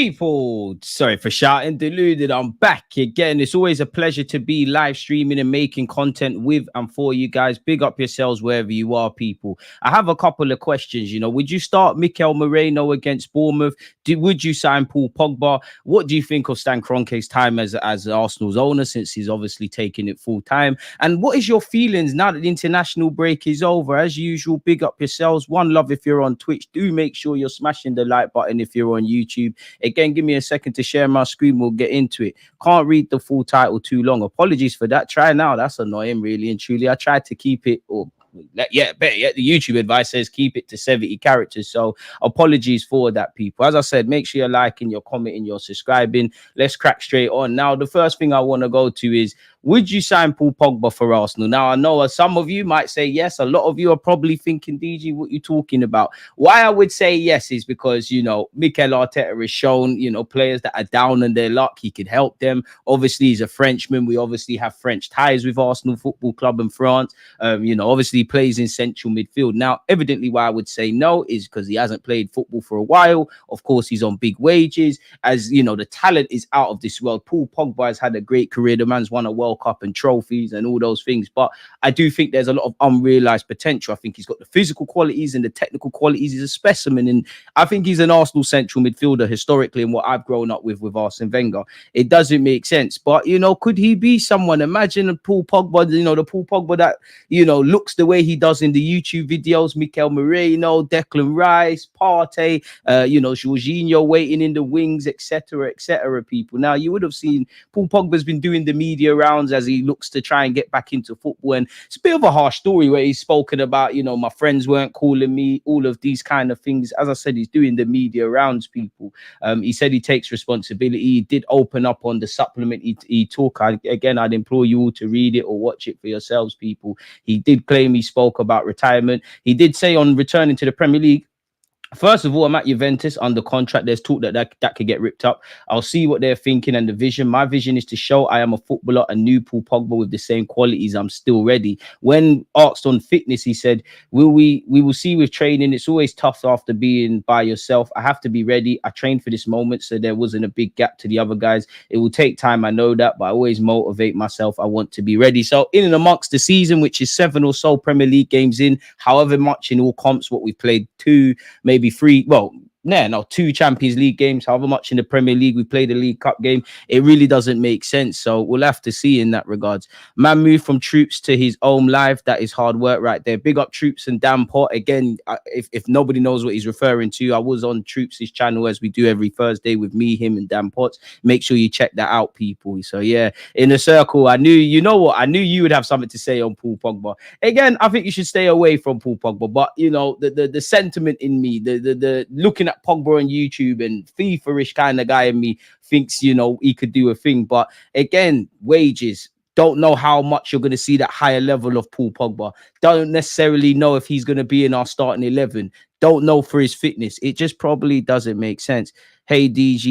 People, sorry for shouting, Deluded. I'm back again. It's always a pleasure to be live streaming and making content with and for you guys. Big up yourselves wherever you are, people. I have a couple of questions. Would you start Merino against Bournemouth? Would you sign Paul Pogba? What do you think of Stan Kroenke's time as Arsenal's owner, since he's obviously taking it full time? And what is your feelings now that the international break is over? As usual, big up yourselves. One love if you're on Twitch. Do make sure you're smashing the like button if you're on YouTube. Again, give me a second to share my screen. We'll get into it. Can't read the full title too long. Apologies for that. Try now. That's annoying, really and truly. I tried to keep it, better yet, the YouTube advice says keep it to 70 characters. So apologies for that, people. As I said, make sure you're liking, you're commenting, you're subscribing. Let's crack straight on. Now, the first thing I want to go to is, would you sign Paul Pogba for Arsenal? Now, I know some of you might say yes. A lot of you are probably thinking, DG, what you talking about? Why I would say yes is because, Mikel Arteta has shown, players that are down on their luck, he could help them. Obviously, he's a Frenchman. We obviously have French ties with Arsenal Football Club in France. Obviously, he plays in central midfield. Now, evidently, why I would say no is because he hasn't played football for a while. Of course, he's on big wages. As, the talent is out of this world. Paul Pogba has had a great career. The man's won a World Cup and trophies and all those things, but I do think there's a lot of unrealized potential. I think he's got the physical qualities and the technical qualities. He's a specimen, and I think he's an Arsenal central midfielder historically, and what I've grown up with Arsene Wenger. It doesn't make sense, but could he be someone? Imagine Paul Pogba, the Paul Pogba that looks the way he does in the YouTube videos. Merino, Declan Rice, Partey, Jorginho waiting in the wings, etc., people. Now, you would have seen Paul Pogba's been doing the media rounds as he looks to try and get back into football, and it's a bit of a harsh story where he's spoken about, my friends weren't calling me, all of these kind of things. As I said, he's doing the media rounds, people. He said he takes responsibility. He did open up on the supplement he took. Again, I'd implore you all to read it or watch it for yourselves, people. He did claim he spoke about retirement. He did say on returning to the Premier League, first of all, I'm at Juventus under contract. There's talk that could get ripped up. I'll see what they're thinking and the vision. My vision is to show I am a footballer, a new Paul Pogba with the same qualities. I'm still ready. When asked on fitness, he said, we will see with training. It's always tough after being by yourself. I have to be ready. I trained for this moment, so there wasn't a big gap to the other guys. It will take time, I know that, but I always motivate myself. I want to be ready. So in and amongst the season, which is 7 or so Premier League games in, however much in all comps, what we've played, 2, maybe 3, two Champions League games, however much in the Premier League, we played a League Cup game, it really doesn't make sense. So we'll have to see in that regards. Man moved from Troops to his own life. That is hard work right there. Big up Troops and Dan Pot. Again, if nobody knows what he's referring to, I was on Troops' channel as we do every Thursday with me, him and Dan Potts. Make sure you check that out, people. So yeah, in a circle, I knew you would have something to say on Paul Pogba. Again, I think you should stay away from Paul Pogba, but the sentiment in me, the looking at Pogba on YouTube and FIFA-ish kind of guy in me thinks, he could do a thing. But again, wages. Don't know how much you're going to see that higher level of Paul Pogba. Don't necessarily know if he's going to be in our starting 11. Don't know for his fitness. It just probably doesn't make sense. Hey, DG,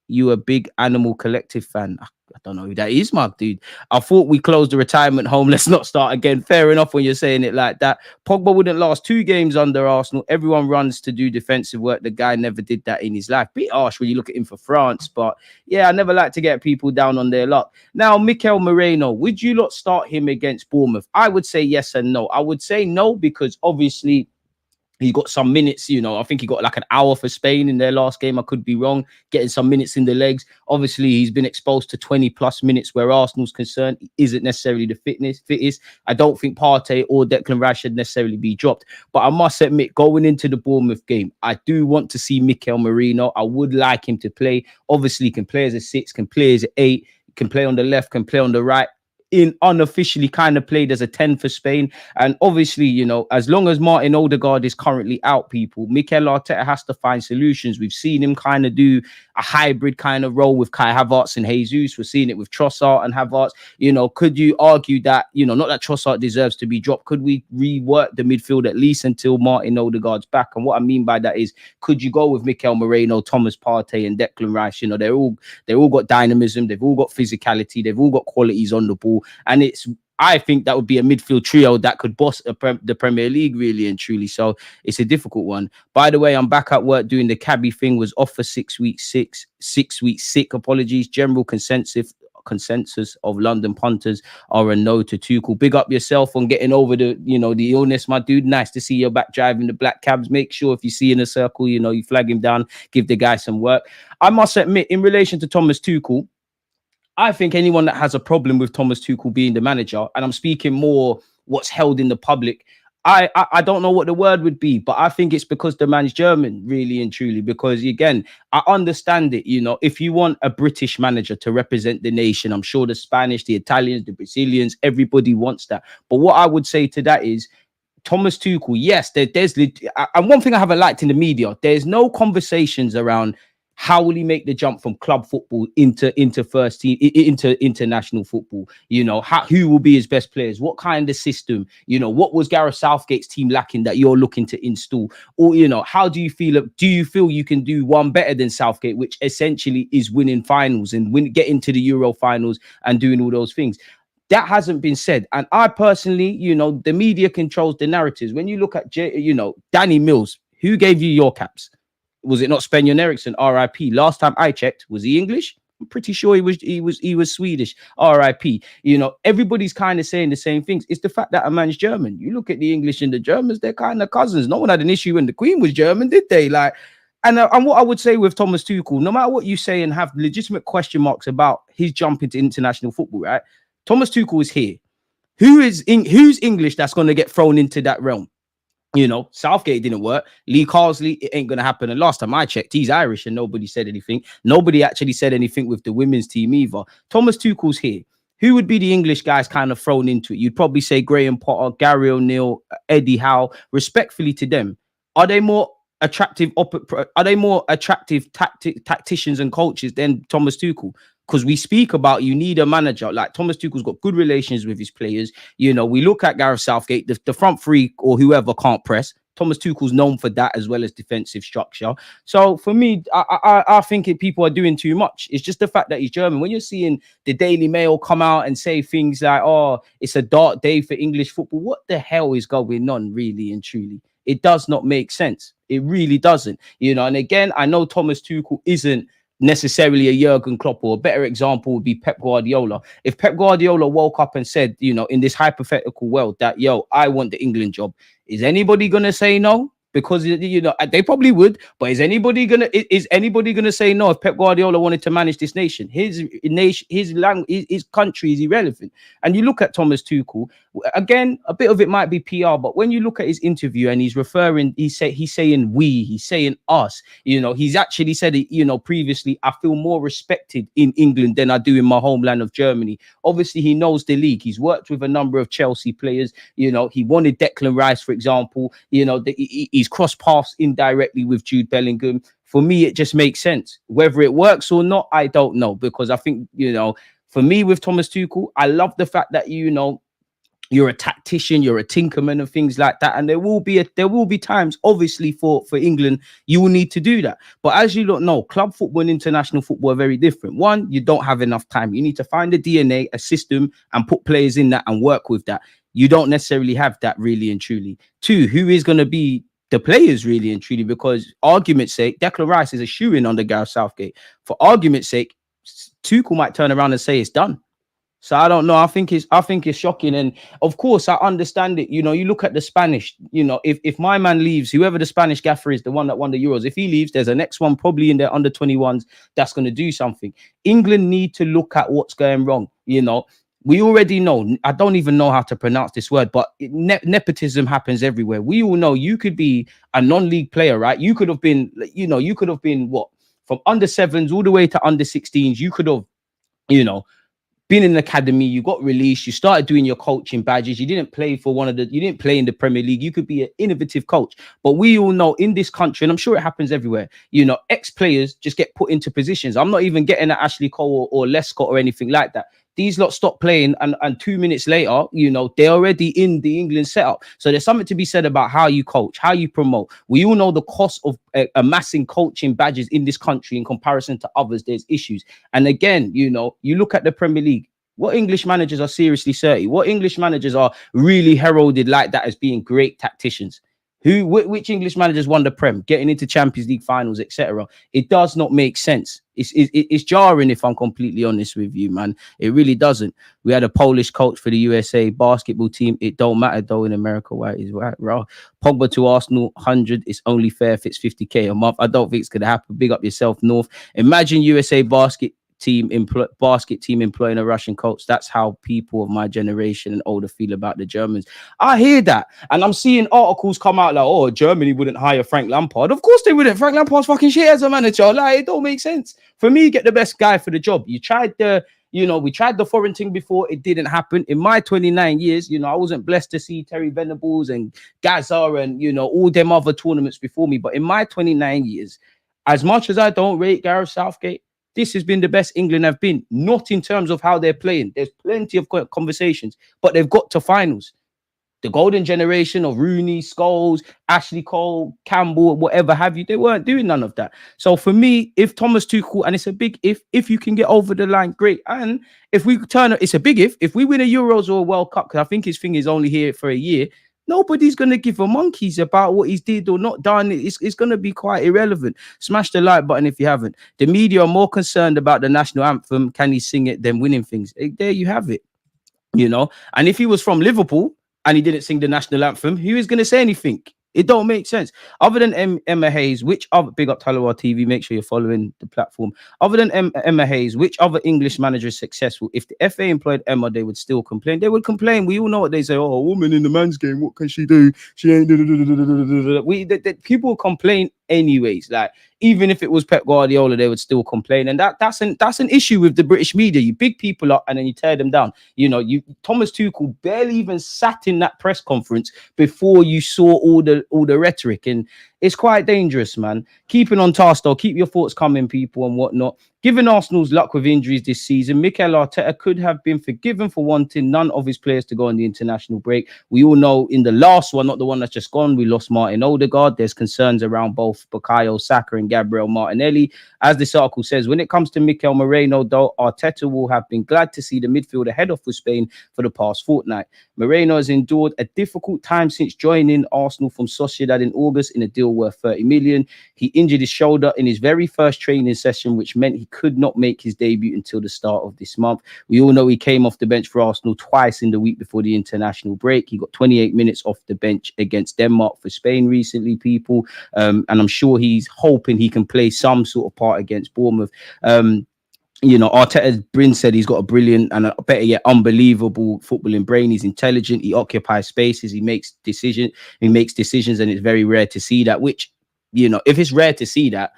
you a big Animal Collective fan. I don't know who that is, my dude. I thought we closed the retirement home. Let's not start again. Fair enough when you're saying it like that. Pogba wouldn't last 2 games under Arsenal. Everyone runs to do defensive work. The guy never did that in his life. Bit harsh when you look at him for France. But yeah, I never like to get people down on their luck. Now, Merino, would you not start him against Bournemouth? I would say yes and no. I would say no because obviously he got some minutes, I think he got like an hour for Spain in their last game. I could be wrong, getting some minutes in the legs. Obviously, he's been exposed to 20 plus minutes where Arsenal's concerned. He isn't necessarily the fittest. I don't think Partey or Declan Rice should necessarily be dropped. But I must admit, going into the Bournemouth game, I do want to see Merino. I would like him to play. Obviously, he can play as a 6, can play as an 8, can play on the left, can play on the right. Unofficially kind of played as a 10 for Spain. And obviously, as long as Martin Odegaard is currently out, people, Mikel Arteta has to find solutions. We've seen him kind of do a hybrid kind of role with Kai Havertz and Jesus. We're seeing it with Trossard and Havertz. Could you argue that, not that Trossard deserves to be dropped? Could we rework the midfield at least until Martin Odegaard's back? And what I mean by that is, could you go with Merino, Thomas Partey and Declan Rice? They're all got dynamism. They've all got physicality. They've all got qualities on the ball. And it's I think that would be a midfield trio that could boss the Premier League really and truly. So it's a difficult one. By the way, I'm back at work doing the cabbie thing. Was off for 6 weeks, 6 weeks sick. Apologies. General consensus of London punters are a no to Tuchel. Big up yourself on getting over the illness, my dude. Nice to see you back driving the black cabs. Make sure if you see in a circle, you flag him down, give the guy some work. I must admit, in relation to Thomas Tuchel, I think anyone that has a problem with Thomas Tuchel being the manager, and I'm speaking more what's held in the public, I don't know what the word would be, but I think it's because the man's German, really and truly. Because again, I understand it. If you want a British manager to represent the nation, I'm sure the Spanish, the Italians, the Brazilians, everybody wants that. But what I would say to that is, Thomas Tuchel, yes, there's and one thing I haven't liked in the media, there's no conversations around how will he make the jump from club football into first team, into international football? Who will be his best players? What kind of system? What was Gareth Southgate's team lacking that you're looking to install? Or, how do you feel? Do you feel you can do one better than Southgate, which essentially is winning finals and getting to the Euro finals and doing all those things? That hasn't been said. And I personally, the media controls the narratives. When you look at, Danny Mills, who gave you your caps? Was it not Sven Eriksson? R.I.P. Last time I checked, was he English? I'm pretty sure he was Swedish. R.I.P. Everybody's kind of saying the same things. It's the fact that a man's German. You look at the English and the Germans, they're kind of cousins. No one had an issue when the Queen was German, did they? And what I would say with Thomas Tuchel, no matter what you say and have legitimate question marks about his jump into international football, right? Thomas Tuchel is here. Who's English that's going to get thrown into that realm? Southgate didn't work. Lee Carsley, it ain't going to happen. And last time I checked, he's Irish and nobody said anything. Nobody actually said anything with the women's team either. Thomas Tuchel's here. Who would be the English guys kind of thrown into it? You'd probably say Graham Potter, Gary O'Neill, Eddie Howe. Respectfully to them, are they more attractive? Are they more attractive tacticians and coaches than Thomas Tuchel? Because we speak about you need a manager. Like Thomas Tuchel's got good relations with his players. We look at Gareth Southgate, the front three or whoever can't press. Thomas Tuchel's known for that as well as defensive structure. So for me, I think people are doing too much. It's just the fact that he's German. When you're seeing the Daily Mail come out and say things like, oh, it's a dark day for English football. What the hell is going on, really and truly? It does not make sense. It really doesn't. And again, I know Thomas Tuchel isn't necessarily a Jurgen Klopp, or a better example would be Pep Guardiola. If Pep Guardiola woke up and said, in this hypothetical world that, I want the England job, is anybody going to say no? Because, they probably would, but is anybody going to say no if Pep Guardiola wanted to manage this nation? His language, his country is irrelevant. And you look at Thomas Tuchel, again, a bit of it might be PR, but when you look at his interview and he's saying we, he's saying us, he's actually said it, previously, I feel more respected in England than I do in my homeland of Germany. Obviously, he knows the league. He's worked with a number of Chelsea players. He wanted Declan Rice, for example. He's crossed paths indirectly with Jude Bellingham. For me, it just makes sense. Whether it works or not, I don't know. Because I think, for me with Thomas Tuchel, I love the fact that, you're a tactician, you're a tinkerman and things like that. And there will be times, obviously, for England, you will need to do that. But as you don't know, club football and international football are very different. One, you don't have enough time. You need to find a DNA, a system, and put players in that and work with that. You don't necessarily have that, really and truly. Two, who is going to be the players, really and truly? Because argument's sake, Declan Rice is a shoo-in under Gareth Southgate. For argument's sake, Tuchel might turn around and say it's done. So I don't know. I think it's shocking. And of course, I understand it. You look at the Spanish, if my man leaves, whoever the Spanish gaffer is, the one that won the Euros, if he leaves, there's a next one probably in their under 21s that's going to do something. England need to look at what's going wrong. We already know, I don't even know how to pronounce this word, but nepotism happens everywhere. We all know you could be a non-league player, right? You could have been, what? From under 7s all the way to under 16s. You could have, been in the academy, you got released, you started doing your coaching badges, you didn't play in the Premier League, you could be an innovative coach. But we all know in this country, and I'm sure it happens everywhere, ex-players just get put into positions. I'm not even getting at Ashley Cole or Lescott or anything like that. These lot stop playing and 2 minutes later, they're already in the England setup. So there's something to be said about how you coach, how you promote. We all know the cost of amassing coaching badges in this country in comparison to others. There's issues. And again, you look at the Premier League. What English managers are seriously 30? What English managers are really heralded like that as being great tacticians? Which English managers won the Prem, getting into Champions League finals, etc.? It does not make sense. It's jarring, if I'm completely honest with you, man. It really doesn't. We had a Polish coach for the USA basketball team. It don't matter though in America why it is right. Pogba to Arsenal 100. It's only fair if it's 50k a month. I don't think it's gonna happen. Big up yourself, North. Imagine USA basket team employing a Russian coach. That's how people of my generation and older feel about the Germans. I hear that, and I'm seeing articles come out like, "Oh, Germany wouldn't hire Frank Lampard." Of course they wouldn't. Frank Lampard's fucking shit as a manager. Like, it don't make sense. For me, get the best guy for the job. We tried the foreign thing before. It didn't happen. In my 29 years, I wasn't blessed to see Terry Venables and Gaza and, all them other tournaments before me. But in my 29 years, as much as I don't rate Gareth Southgate, this has been the best England have been. Not in terms of how they're playing. There's plenty of conversations, but they've got to finals. The golden generation of Rooney, Scholes, Ashley Cole, Campbell, whatever have you, they weren't doing none of that. So for me, if Thomas Tuchel, and it's a big if you can get over the line, great. And if we it's a big if we win a Euros or a World Cup, because I think his thing is only here for a year, nobody's going to give a monkeys about what he's did or not done. It's going to be quite irrelevant. Smash the like button if you haven't. The media are more concerned about the national anthem, can he sing it, than winning things. There you have it. And if he was from Liverpool and he didn't sing the national anthem, who is going to say anything? It don't make sense. Other than Emma Hayes, which other, big up Talawar TV, make sure you're following the platform. Other than Emma Hayes, which other English manager is successful? If the FA employed Emma, they would still complain. They would complain. We all know what they say. Oh, a woman in the man's game, what can she do? She ain't. People complain anyways. Like, even if it was Pep Guardiola, they would still complain, and that's an issue with the British media. You big people up and then you tear them down. Thomas Tuchel barely even sat in that press conference before you saw all the rhetoric, and it's quite dangerous, man. Keeping on task though, keep your thoughts coming, people, and whatnot. Given Arsenal's luck with injuries this season, Mikel Arteta could have been forgiven for wanting none of his players to go on the international break. We all know in the last one, not the one that's just gone, we lost Martin Odegaard. There's concerns around both Bukayo Saka and Gabriel Martinelli. As this article says, when it comes to Mikel Merino, though, Arteta will have been glad to see the midfielder head off with Spain for the past fortnight. Merino has endured a difficult time since joining Arsenal from Sociedad in August in a deal worth 30 million. He injured his shoulder in his very first training session, which meant he could not make his debut until the start of this month. We all know he came off the bench for Arsenal twice in the week before the international break. He got 28 minutes off the bench against Denmark for Spain recently, people. And I'm sure he's hoping he can play some sort of part against Bournemouth. Arteta's Bryn said he's got a brilliant and better yet unbelievable footballing brain. He's intelligent. He occupies spaces. He makes decisions, and it's very rare to see that. Which, if it's rare to see that,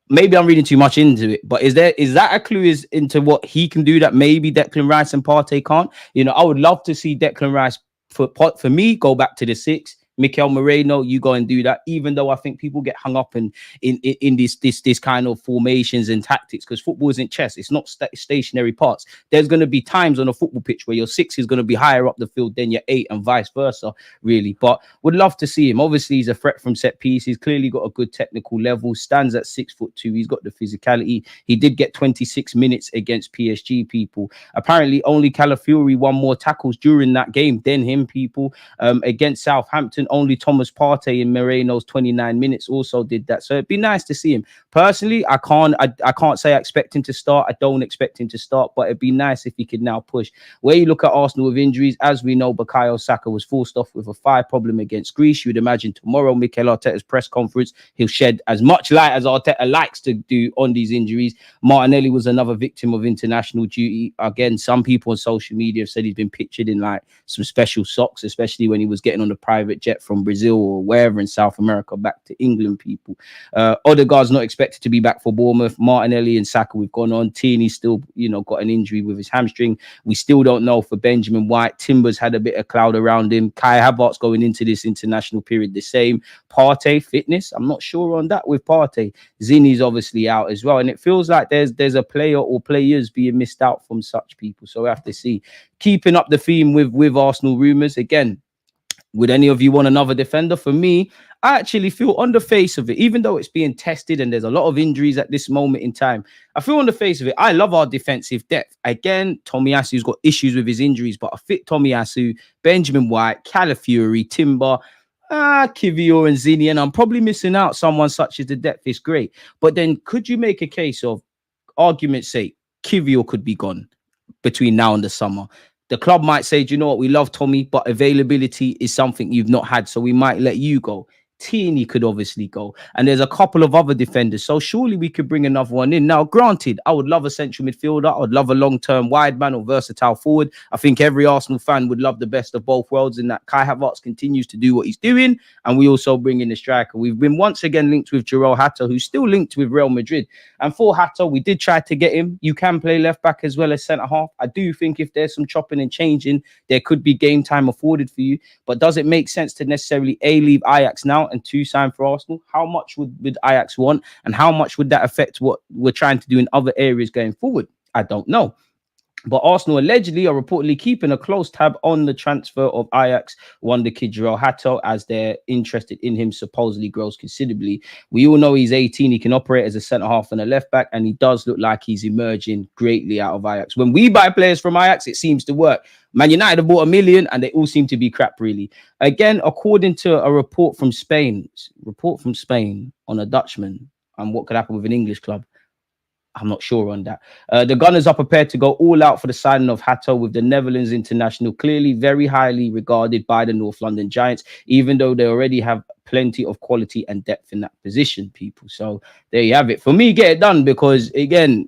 maybe I'm reading too much into it. But is that a clue into what he can do that maybe Declan Rice and Partey can't? I would love to see Declan Rice for me go back to the six. Mikel Merino, you go and do that, even though I think people get hung up in this kind of formations and tactics, because football isn't chess. It's not stationary parts. There's going to be times on a football pitch where your six is going to be higher up the field than your eight, and vice versa, really. But would love to see him. Obviously, he's a threat from set piece. He's clearly got a good technical level, stands at 6'2". He's got the physicality. He did get 26 minutes against PSG, people. Apparently, only Calafiori won more tackles during that game than him, people. Against Southampton, only Thomas Partey in Moreno's 29 minutes also did that. So it'd be nice to see him. Personally, I can't say I expect him to start. I don't expect him to start, but it'd be nice if he could now push. Where you look at Arsenal with injuries, as we know, Bukayo Saka was forced off with a thigh problem against Greece. You would imagine tomorrow, Mikel Arteta's press conference, he'll shed as much light as Arteta likes to do on these injuries. Martinelli was another victim of international duty. Again, some people on social media have said he's been pictured in like some special socks, especially when he was getting on the private jet from Brazil or wherever in South America back to England, people. Odegaard's not expected to be back for Bournemouth. Martinelli and Saka, we've gone on. Tierney's still, got an injury with his hamstring. We still don't know for Benjamin White. Timber's had a bit of cloud around him. Kai Havertz going into this international period the same. Partey, fitness, I'm not sure on that with Partey. Zinni's obviously out as well. And it feels like there's a player or players being missed out from such people. So we have to see. Keeping up the theme with Arsenal rumours, again, Would any of you want another defender? For me, I actually feel on the face of it, even though it's being tested and there's a lot of injuries at this moment in time, I feel on the face of it, I love our defensive depth. Again, Tomiyasu's got issues with his injuries, but a fit Tomiyasu, Benjamin White, Calafiori, Timber, Kivior and Zini, and I'm probably missing out someone such as the depth is great. But then could you make a case of, argument's sake, Kivior could be gone between now and the summer? The club might say, do you know what, we love Tommy, but availability is something you've not had, so we might let you go. Tierney could obviously go, and there's a couple of other defenders, so surely we could bring another one in. Now, granted, I would love a central midfielder, I would love a long-term wide man or versatile forward. I think every Arsenal fan would love the best of both worlds, in that Kai Havertz continues to do what he's doing, and we also bring in the striker. We've been once again linked with Jarrell Hatter, who's still linked with Real Madrid, and for Hatter, we did try to get him. You can play left back as well as centre half. I do think if there's some chopping and changing, there could be game time afforded for you, but does it make sense to necessarily leave Ajax now and sign for Arsenal? How much would Ajax want, and how much would that affect what we're trying to do in other areas going forward? I don't know. But Arsenal allegedly are reportedly keeping a close tab on the transfer of Ajax wonder kid Jarrell Hatter, as they're interested in him supposedly grows considerably. We all know he's 18. He can operate as a centre-half and a left-back, and he does look like he's emerging greatly out of Ajax. When we buy players from Ajax, it seems to work. Man United have bought 1 million, and they all seem to be crap, really. Again, according to a report from Spain on a Dutchman and what could happen with an English club, I'm not sure on that. The Gunners are prepared to go all out for the signing of Hatter, with the Netherlands international clearly very highly regarded by the North London Giants, even though they already have plenty of quality and depth in that position, people. So there you have it. For me, get it done, because, again,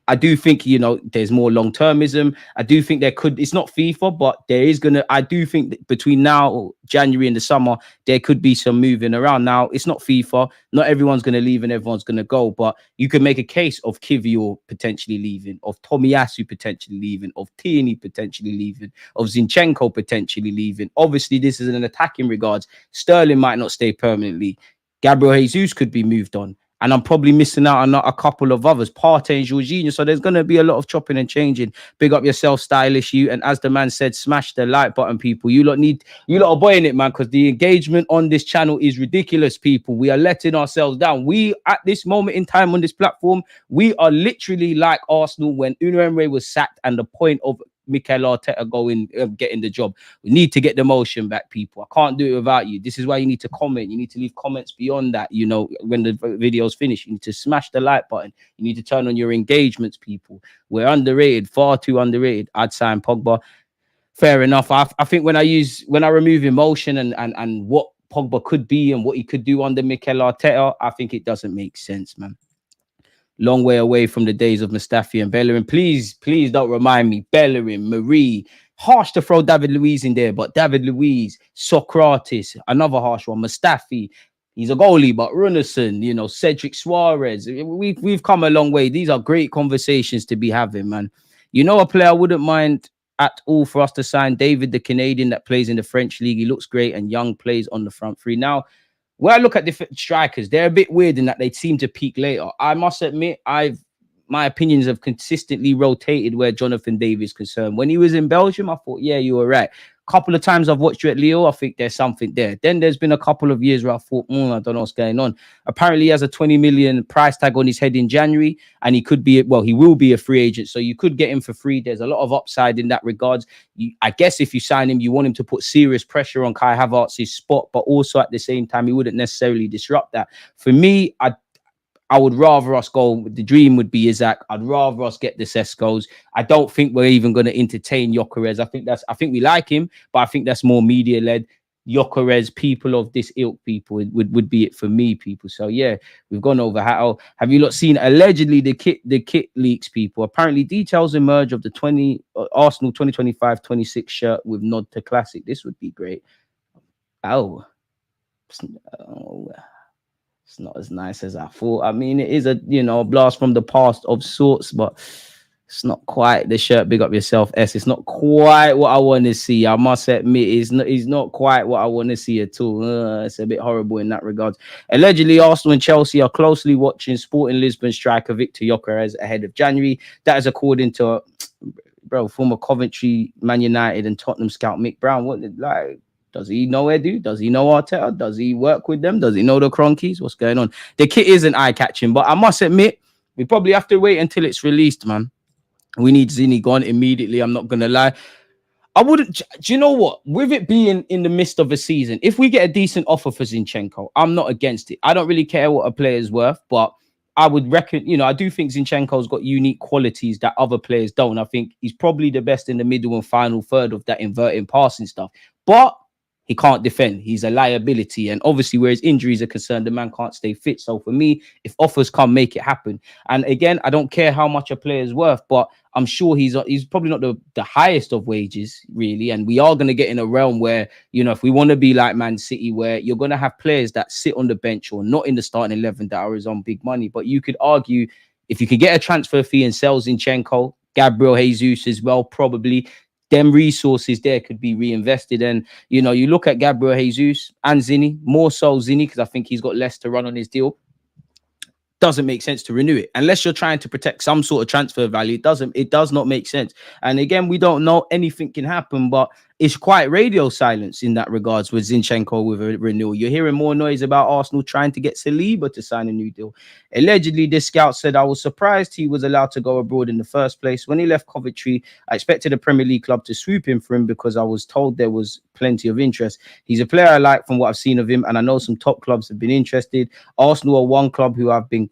I do think, you know, there's more long-termism. I do think there could, it's not FIFA, but there is going to, I do think that between now, January and the summer, there could be some moving around. Now, it's not FIFA. Not everyone's going to leave and everyone's going to go, but you can make a case of Kivior potentially leaving, of Tomiyasu potentially leaving, of Tierney potentially leaving, of Zinchenko potentially leaving. Obviously, this is an attacking regards. Sterling might not stay permanently. Gabriel Jesus could be moved on. And I'm probably missing out on a couple of others, Partey and Jorginho. So there's going to be a lot of chopping and changing. Big up yourself, stylish you. And as the man said, smash the like button, people. You lot are boying it, man, because the engagement on this channel is ridiculous, people. We are letting ourselves down. We, at this moment in time on this platform, we are literally like Arsenal when Unai Emery was sacked and the point of Mikel Arteta going, getting the job. We need to get the motion back, people. I can't do it without you. This is why you need to comment. You need to leave comments beyond that. You know, when the video's finished, you need to smash the like button. You need to turn on your engagements, people. We're underrated, far too underrated. I'd sign Pogba. Fair enough. I think when I remove emotion and what Pogba could be and what he could do under Mikel Arteta, I think it doesn't make sense, man. Long way away from the days of Mustafi and Bellerin. Please don't remind me. Bellerin, Marie. Harsh to throw David Luiz in there, but David Luiz, Socrates, another harsh one. Mustafi, he's a goalie, but Runarsson, you know, Cedric Suarez. We've come a long way. These are great conversations to be having, man. You know, a player I wouldn't mind at all for us to sign, David, the Canadian that plays in the French league. He looks great, and Young plays on the front three. Now, when I look at different strikers, they're a bit weird in that they seem to peak later. I must admit, my opinions have consistently rotated where Jonathan David is concerned. When he was in Belgium, I thought, yeah, you were right. A couple of times I've watched you at Leo, I think there's something there. Then there's been a couple of years where I thought, I don't know what's going on. Apparently, he has a 20 million price tag on his head in January, and he will be a free agent. So you could get him for free. There's a lot of upside in that regards. I guess if you sign him, you want him to put serious pressure on Kai Havertz's spot, but also at the same time, he wouldn't necessarily disrupt that. For me, I would rather us go. The dream would be Isaac. I'd rather us get the Sescos. I don't think we're even going to entertain Gyökeres. I think we like him, but I think that's more media led. Gyökeres, people of this ilk, people would be it for me, people. So yeah, we've gone over how. Have you not seen allegedly the kit leaks, people? Apparently, details emerge of the Arsenal 2025-26 shirt with nod to classic. This would be great. It's not as nice as I thought. I mean, it is a blast from the past of sorts, but it's not quite the shirt. Big up yourself, S. It's not quite what I want to see. I must admit, it's not quite what I want to see at all. It's a bit horrible in that regard. Allegedly, Arsenal and Chelsea are closely watching Sporting Lisbon striker Victor Gyökeres ahead of January. That is according to former Coventry, Man United, and Tottenham scout Mick Brown. Does he know Edu? Does he know Arteta? Does he work with them? Does he know the Kroenkes? What's going on? The kit isn't eye-catching, but I must admit, we probably have to wait until it's released, man. We need Zinni gone immediately. I'm not going to lie. I wouldn't. Do you know what? With it being in the midst of a season, if we get a decent offer for Zinchenko, I'm not against it. I don't really care what a player's worth, but I would reckon, I do think Zinchenko's got unique qualities that other players don't. I think he's probably the best in the middle and final third of that inverting passing stuff. But he can't defend. He's a liability. And obviously, where his injuries are concerned, the man can't stay fit. So for me, if offers come, make it happen. And again, I don't care how much a player's worth, but I'm sure he's probably not the highest of wages, really. And we are going to get in a realm where, if we want to be like Man City, where you're going to have players that sit on the bench or not in the starting 11 that are on big money. But you could argue, if you could get a transfer fee and sell Zinchenko, Gabriel Jesus as well, probably them resources there could be reinvested. And, you look at Gabriel Jesus and Zinni, more so Zinni, because I think he's got less to run on his deal. Doesn't make sense to renew it unless you're trying to protect some sort of transfer value. It does not make sense. And again, we don't know, anything can happen, but it's quite radio silence in that regards with Zinchenko with a renewal. You're hearing more noise about Arsenal trying to get Saliba to sign a new deal. Allegedly, this scout said, I was surprised he was allowed to go abroad in the first place. When he left Coventry, I expected a Premier League club to swoop in for him because I was told there was plenty of interest. He's a player I like from what I've seen of him, and I know some top clubs have been interested. Arsenal are one club who have been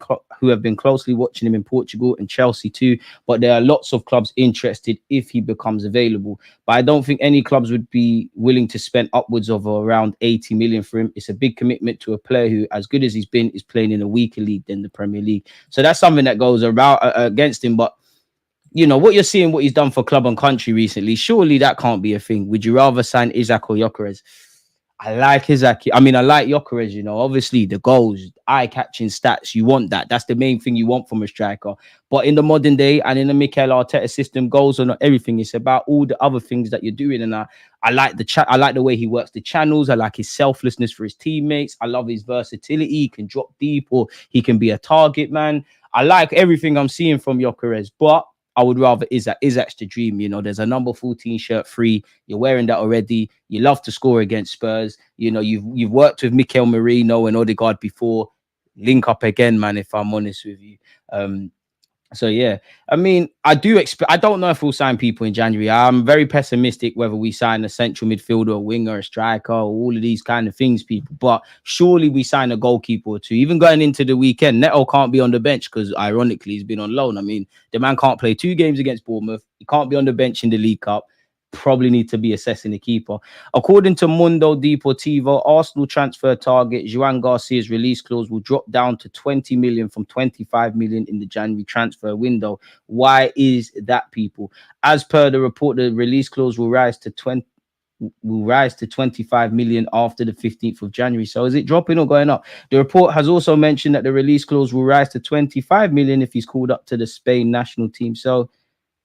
closely watching him in Portugal, and Chelsea too, but there are lots of clubs interested if he becomes available. But I don't think any clubs would be willing to spend upwards of around 80 million for him. It's a big commitment to a player who, as good as he's been, is playing in a weaker league than the Premier League. So that's something that goes around against him. But what you're seeing, what he's done for club and country recently, surely that can't be a thing. Would you rather sign Isak or Gyökeres? I like Isak. I mean, I like Gyökeres, obviously the goals, eye-catching stats, you want that. That's the main thing you want from a striker. But in the modern day and in the Mikel Arteta system, goals are not everything. It's about all the other things that you're doing. And I like I like the way he works the channels. I like his selflessness for his teammates. I love his versatility. He can drop deep or he can be a target man. I like everything I'm seeing from Gyökeres, but I would rather Isak. Isak's the dream. There's a number 14 shirt free. You're wearing that already. You love to score against Spurs. You've worked with Mikel Merino and Odegaard before. Link up again, man, if I'm honest with you. So yeah, I mean, I don't know if we'll sign people in January. I'm very pessimistic whether we sign a central midfielder, a winger, a striker, all of these kind of things, people. But surely we sign a goalkeeper or two. Even going into the weekend, Neto can't be on the bench because ironically he's been on loan. I mean, the man can't play 2 games against Bournemouth. He can't be on the bench in the League Cup. Probably need to be assessing the keeper. According to Mundo Deportivo, Arsenal transfer target Joan Garcia's release clause will drop down to 20 million from 25 million in the January transfer window. Why is that, people? As per the report, the release clause will rise to 25 million after the 15th of January. So is it dropping or going up? The report has also mentioned that the release clause will rise to 25 million if he's called up to the Spain national team. So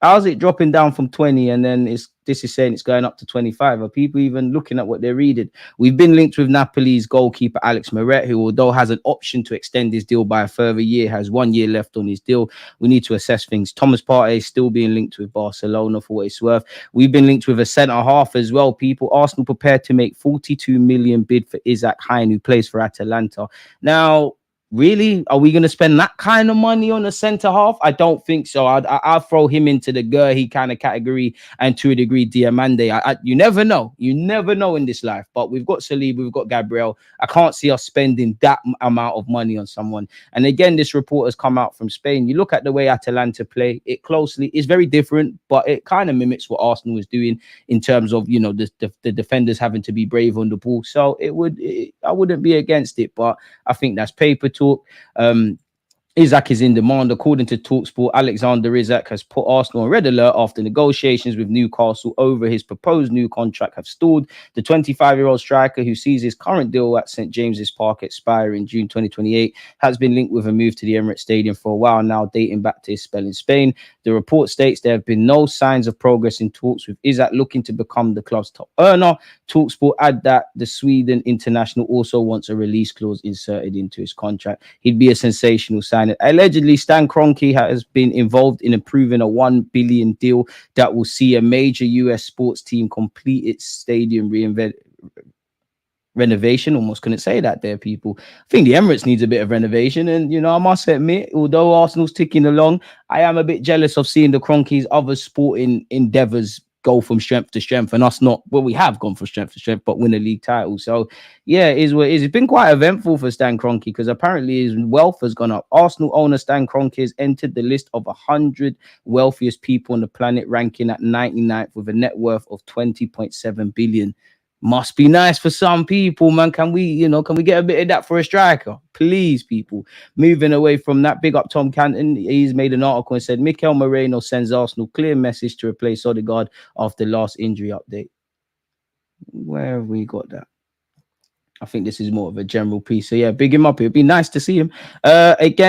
how's it dropping down from 20 and then this is saying it's going up to 25? Are people even looking at what they're reading? We've been linked with Napoli's goalkeeper Alex Meret, who, although has an option to extend his deal by a further year, has 1 year left on his deal. We need to assess things. Thomas Partey is still being linked with Barcelona for what it's worth. We've been linked with a centre-half as well, people. Arsenal prepared to make 42 million bid for Isaac Hein, who plays for Atalanta. Now, really, are we going to spend that kind of money on a centre half? I don't think so. I'll throw him into the Gurhi kind of category, and to a degree Diamande. You never know. You never know in this life. But we've got Saliba, we've got Gabriel. I can't see us spending that amount of money on someone. And again, this report has come out from Spain. You look at the way Atalanta play it closely. It's very different, but it kind of mimics what Arsenal is doing in terms of, the defenders having to be brave on the ball. So I wouldn't be against it, but I think that's paper talk. Isak is in demand. According to TalkSport, Alexander Isak has put Arsenal on red alert after negotiations with Newcastle over his proposed new contract have stalled. The 25-year-old striker, who sees his current deal at St James's Park expire in June 2028, has been linked with a move to the Emirates Stadium for a while now, dating back to his spell in Spain. The report states there have been no signs of progress in talks, with Isak looking to become the club's top earner. TalkSport add that the Sweden international also wants a release clause inserted into his contract. He'd be a sensational signing. Allegedly, Stan Kroenke has been involved in approving a $1 billion deal that will see a major US sports team complete its stadium renovation. Almost couldn't say that there, people. I think the Emirates needs a bit of renovation. And, I must admit, although Arsenal's ticking along, I am a bit jealous of seeing the Kroenke's other sporting endeavours go from strength to strength and us not. Well, we have gone from strength to strength, but win a league title. So yeah, it is what it is. It's been quite eventful for Stan Kroenke because apparently his wealth has gone up. Arsenal owner Stan Kroenke has entered the list of 100 wealthiest people on the planet, ranking at 99th with a net worth of 20.7 billion. Must be nice for some people, man. Can we get a bit of that for a striker? Please, people. Moving away from that, big up Tom Canton. He's made an article and said, Mikel Merino sends Arsenal clear message to replace Odegaard after last injury update. Where have we got that? I think this is more of a general piece. So yeah, big him up. It'd be nice to see him. Apparently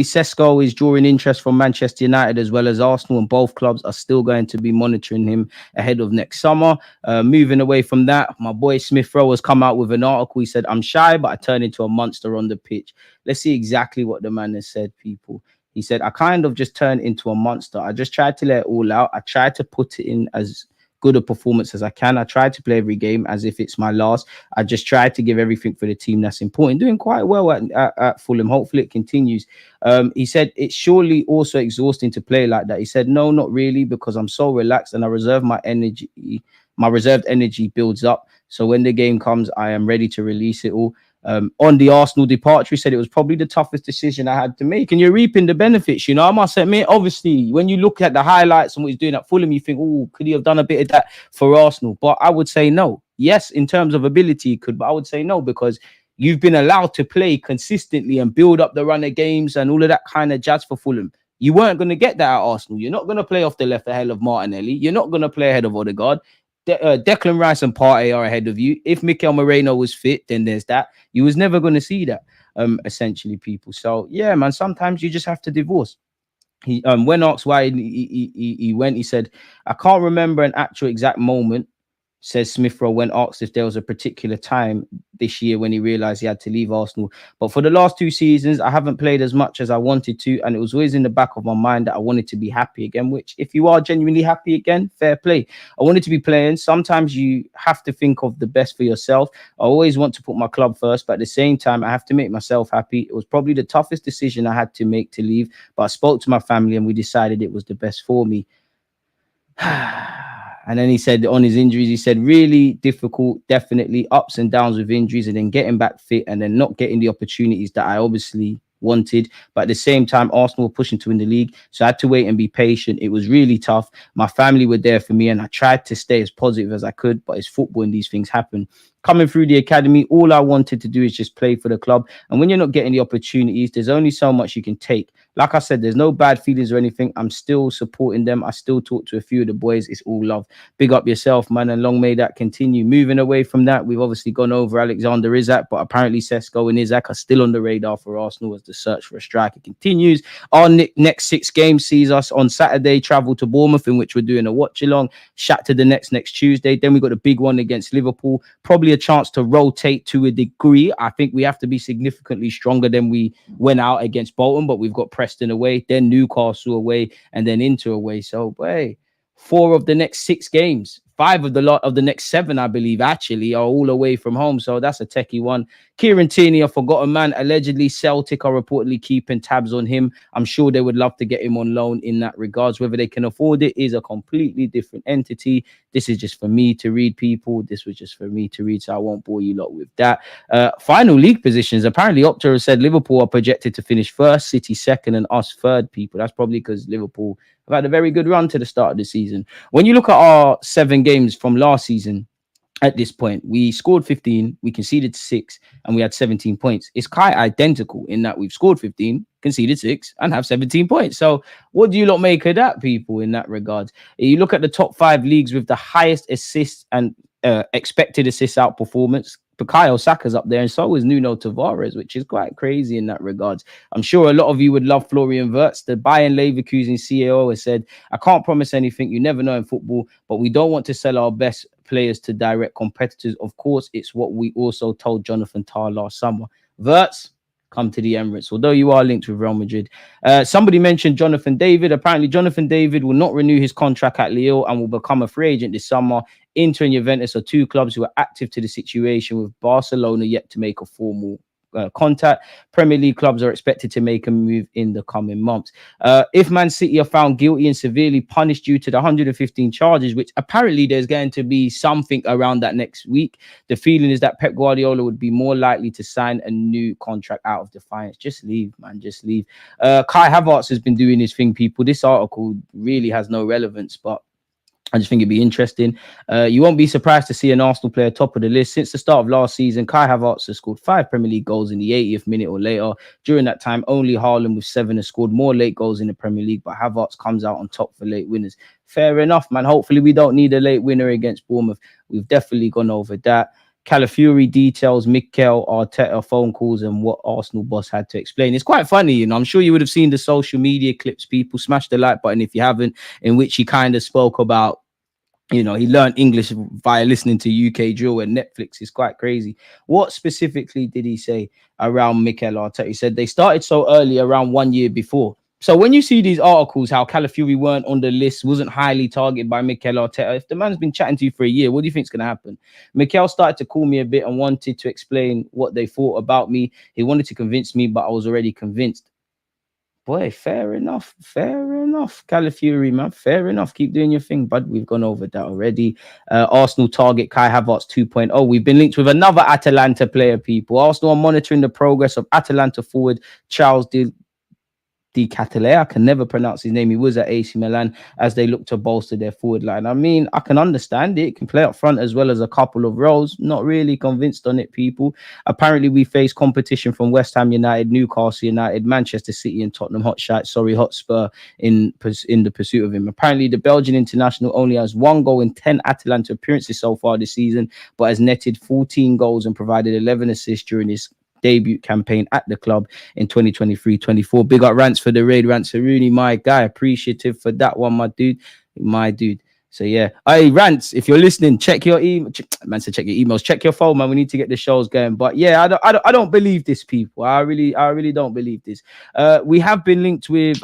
Sesko is drawing interest from Manchester United as well as Arsenal, and both clubs are still going to be monitoring him ahead of next summer. Moving away from that, my boy Smith Rowe has come out with an article. He said, I'm shy, but I turn into a monster on the pitch. Let's see exactly what the man has said, people. He said, I kind of just turned into a monster. I just tried to let it all out. I tried to put it in as good a performance as I can. I tried to play every game as if it's my last. I just tried to give everything for the team that's important. Doing quite well at Fulham. Hopefully it continues. He said it's surely also exhausting to play like that. He said, no, not really, because I'm so relaxed and I reserve my energy. My reserved energy builds up. So when the game comes, I am ready to release it all. On the Arsenal departure, he said it was probably the toughest decision I had to make, and you're reaping the benefits. I must admit, obviously, when you look at the highlights and what he's doing at Fulham, you think, oh, could he have done a bit of that for Arsenal? But I would say no. Yes, in terms of ability, he could, but I would say no, because you've been allowed to play consistently and build up the run of games and all of that kind of jazz for Fulham. You weren't going to get that at Arsenal. You're not going to play off the left ahead of Martinelli. You're not going to play ahead of Odegaard. Declan Rice and Partey are ahead of you. If Mikel Merino was fit, then there's that. You was never going to see that, essentially, people. So, yeah, man, sometimes you just have to divorce. He when asked why he went, he said, I can't remember an actual exact moment, says Smith Rowe, when asked if there was a particular time this year when he realized he had to leave Arsenal. But for the last 2 seasons, I haven't played as much as I wanted to, and it was always in the back of my mind that I wanted to be happy again, which if you are genuinely happy again, fair play. I wanted to be playing. Sometimes you have to think of the best for yourself. I always want to put my club first, but at the same time, I have to make myself happy. It was probably the toughest decision I had to make to leave, but I spoke to my family and we decided it was the best for me. And then he said on his injuries, he said really difficult, definitely ups and downs with injuries, and then getting back fit and then not getting the opportunities that I obviously wanted. But at the same time, Arsenal were pushing to win the league, so I had to wait and be patient. It was really tough. My family were there for me and I tried to stay as positive as I could, but it's football and these things happen. Coming through the academy, all I wanted to do is just play for the club. And when you're not getting the opportunities, there's only so much you can take. Like I said, there's no bad feelings or anything. I'm still supporting them. I still talk to a few of the boys. It's all love. Big up yourself, man, and long may that continue. Moving away from that, we've obviously gone over Alexander Isak, but apparently Sesko and Isak are still on the radar for Arsenal as the search for a striker continues. Our next 6 games sees us on Saturday travel to Bournemouth, in which we're doing a watch-along. Shakhtar the next Tuesday. Then we got a big one against Liverpool. Probably a chance to rotate to a degree. I think we have to be significantly stronger than we went out against Bolton, but we've got Preston away, then Newcastle away, and then Inter away. So, hey, 4 of the next 6 games, 5 of the next 7, I believe, actually, are all away from home. So that's a techie one. Kieran Tierney, a forgotten man. Allegedly, Celtic are reportedly keeping tabs on him. I'm sure they would love to get him on loan in that regards. Whether they can afford it is a completely different entity. This is just for me to read, people. This was just for me to read, so I won't bore you lot with that. Final league positions. Apparently, Opta has said Liverpool are projected to finish first, City second, and us third, people. That's probably because Liverpool have had a very good run to the start of the season. When you look at our 7 games from last season, at this point, we scored 15, we conceded 6, and we had 17 points. It's quite identical in that we've scored 15, conceded 6, and have 17 points. So what do you lot make of that, people, in that regard? You look at the top 5 leagues with the highest assists and expected assists out performance. Bukayo Saka's up there, and so is Nuno Tavares, which is quite crazy in that regards. I'm sure a lot of you would love Florian Wirtz. The Bayern Leverkusen CEO has said, I can't promise anything, you never know in football, but we don't want to sell our best players to direct competitors. Of course, it's what we also told Jonathan Tah last summer. Wirtz, come to the Emirates, although you are linked with Real Madrid. Somebody mentioned Jonathan David. Apparently, Jonathan David will not renew his contract at Lille and will become a free agent this summer. Inter and Juventus are two clubs who are active to the situation, with Barcelona yet to make a formal contact. Premier League clubs are expected to make a move in the coming months. If Man City are found guilty and severely punished due to the 115 charges, which apparently there's going to be something around that next week, the feeling is that Pep Guardiola would be more likely to sign a new contract out of defiance. Just leave, man. Just leave. Kai Havertz has been doing his thing, people. This article really has no relevance, but I just think it'd be interesting. You won't be surprised to see an Arsenal player top of the list. Since the start of last season, Kai Havertz has scored 5 Premier League goals in the 80th minute or later. During that time, only Haaland with 7 has scored more late goals in the Premier League, but Havertz comes out on top for late winners. Fair enough, man. Hopefully we don't need a late winner against Bournemouth. We've definitely gone over that. Calafiori details Mikel Arteta phone calls and what Arsenal boss had to explain. It's quite funny, you know. I'm sure you would have seen the social media clips. People, smash the like button if you haven't, in which he kind of spoke about, you know, he learned English via listening to UK Drill and Netflix. Is quite crazy. What specifically did he say around Mikel Arteta? He said they started so early, around 1 year before. So when you see these articles, how Calafiori weren't on the list, wasn't highly targeted by Mikel Arteta, if the man's been chatting to you for a year, what do you think is going to happen? Mikel started to call me a bit and wanted to explain what they thought about me. He wanted to convince me, but I was already convinced. Boy, fair enough. Fair enough. Calafiori, man. Fair enough. Keep doing your thing, bud. We've gone over that already. Arsenal target Kai Havertz 2.0. We've been linked with another Atalanta player, people. Arsenal are monitoring the progress of Atalanta forward Charles Di Catalea. I can never pronounce his name. He was at AC Milan as they look to bolster their forward line. I mean, I can understand it. Can play up front as well as a couple of roles. Not really convinced on it, people. Apparently, we face competition from West Ham United, Newcastle United, Manchester City, and Tottenham Hotspur in the pursuit of him. Apparently, the Belgian international only has 1 goal in 10 Atalanta appearances so far this season, but has netted 14 goals and provided 11 assists during his debut campaign at the club in 2023-24. Big up Rants for the raid. Rants Rooney, my guy. Appreciative for that one, my dude. So yeah, hey Rants, if you're listening, check your email. Man said check your emails, check your phone, man. We need to get the shows going. But yeah, I don't believe this, people. I really don't believe this. We have been linked with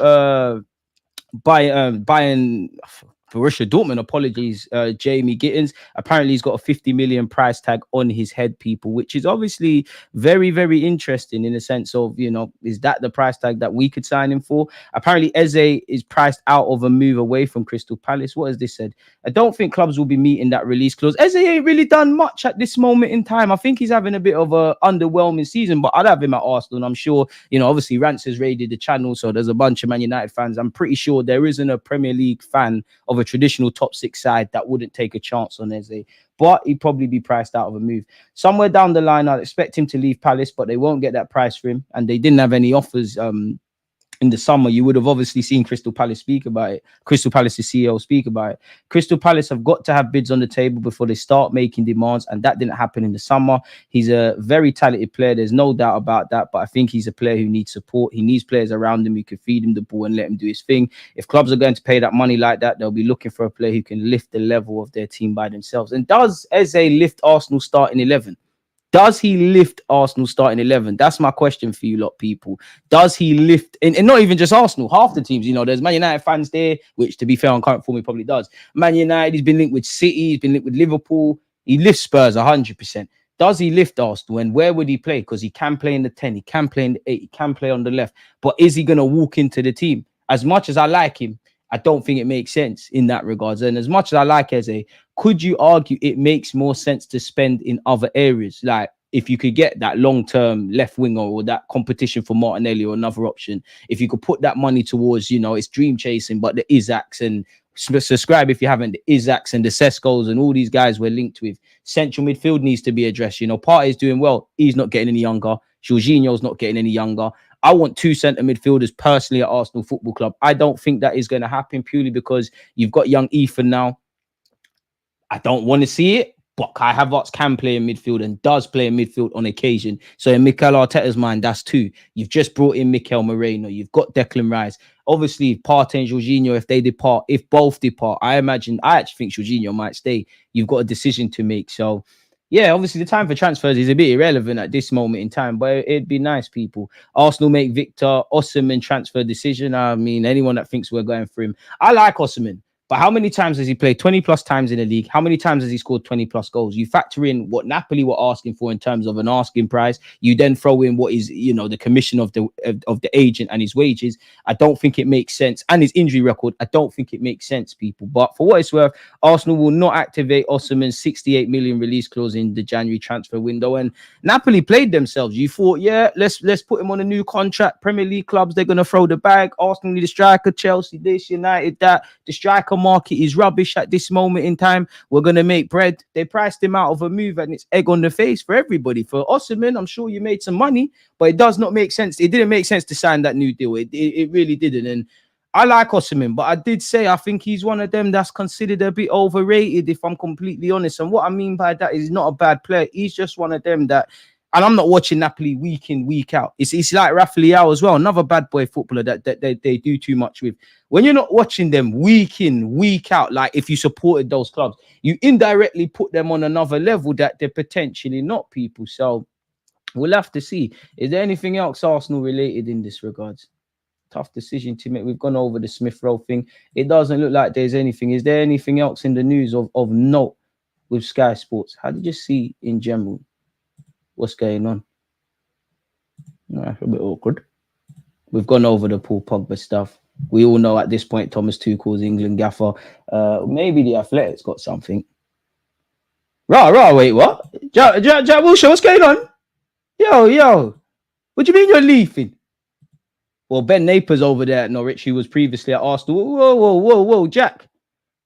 Bayern. Borussia Dortmund, apologies, Jamie Gittins. Apparently, he's got a 50 million price tag on his head, people, which is obviously very, very interesting in the sense of, you know, is that the price tag that we could sign him for? Apparently, Eze is priced out of a move away from Crystal Palace. What has this said? I don't think clubs will be meeting that release clause. Eze ain't really done much at this moment in time. I think he's having a bit of a underwhelming season, but I'd have him at Arsenal. And I'm sure, you know, obviously Rants has raided the channel, so there's a bunch of Man United fans. I'm pretty sure there isn't a Premier League fan of a traditional top 6 side that wouldn't take a chance on Eze, but he'd probably be priced out of a move. Somewhere down the line, I'd expect him to leave Palace, but they won't get that price for him, and they didn't have any offers in the summer. You would have obviously seen Crystal Palace speak about it. Crystal Palace's CEO speak about it. Crystal Palace have got to have bids on the table before they start making demands, and that didn't happen in the summer. He's a very talented player. There's no doubt about that, but I think he's a player who needs support. He needs players around him who can feed him the ball and let him do his thing. If clubs are going to pay that money like that, they'll be looking for a player who can lift the level of their team by themselves. And does Eze lift Arsenal starting 11? Does he lift Arsenal starting 11? That's my question for you lot, people. Does he lift, and not even just Arsenal, half the teams, you know, there's Man United fans there, which to be fair on current form, he probably does. Man United, he's been linked with City, he's been linked with Liverpool. He lifts Spurs 100%. Does he lift Arsenal? And where would he play? Because he can play in the 10, he can play in the 8, he can play on the left. But is he going to walk into the team? As much as I like him, I don't think it makes sense in that regards. And as much as I like Eze, could you argue it makes more sense to spend in other areas? Like if you could get that long-term left winger or that competition for Martinelli or another option, if you could put that money towards, you know, it's dream chasing, but the Isaacs and subscribe if you haven't, the Isaacs and the Seskos and all these guys we're linked with. Central midfield needs to be addressed. You know, Partey is doing well. He's not getting any younger. Jorginho's not getting any younger. I want 2 centre midfielders personally at Arsenal Football Club. I don't think that is going to happen purely because you've got young Ethan now. I don't want to see it, but Kai Havertz can play in midfield and does play in midfield on occasion. So in Mikel Arteta's mind, that's 2. You've just brought in Mikel Merino. You've got Declan Rice. Obviously, Partey and Jorginho, if they depart, if both depart, I actually think Jorginho might stay. You've got a decision to make. So Yeah, obviously the time for transfers is a bit irrelevant at this moment in time, but it'd be nice, people. Arsenal make Victor Osimhen transfer decision. I mean, anyone that thinks we're going for him, I like Osimhen. But how many times has he played? 20 plus times in the league. How many times has he scored 20 plus goals? You factor in what Napoli were asking for in terms of an asking price. You then throw in what is, the commission of the agent and his wages. I don't think it makes sense. And his injury record, I don't think it makes sense, people. But for what it's worth, Arsenal will not activate Osimhen's 68 million release clause in the January transfer window. And Napoli played themselves. You thought, yeah, let's put him on a new contract. Premier League clubs, they're going to throw the bag. Arsenal need a striker, Chelsea this, United that. The striker market is rubbish at this moment in time. We're going to make bread. They priced him out of a move and it's egg on the face for everybody. For Osimhen, I'm sure you made some money, but it does not make sense. It didn't make sense to sign that new deal. It really didn't. And I like Osimhen, but I did say I think he's one of them that's considered a bit overrated, if I'm completely honest. And what I mean by that is he's not a bad player. He's just one of them that, and I'm not watching Napoli week in, week out. It's like Rafael as well, another bad boy footballer that they do too much with. When you're not watching them week in, week out, like if you supported those clubs, you indirectly put them on another level that they're potentially not, people. So we'll have to see. Is there anything else Arsenal related in this regards? Tough decision to make. We've gone over the Smith Rowe thing. It doesn't look like there's anything. Is there anything else in the news of note with Sky Sports? How did you see in general what's going on? That's a bit awkward. We've gone over the Paul Pogba stuff. We all know at this point Thomas Tuchel's England gaffer. Maybe the Athletics got something. Wait, what? Jack Wilshere, what's going on? Yo. What do you mean you're leaving? Well, Ben Naper's over there at Norwich, who was previously at Arsenal. Whoa, Jack.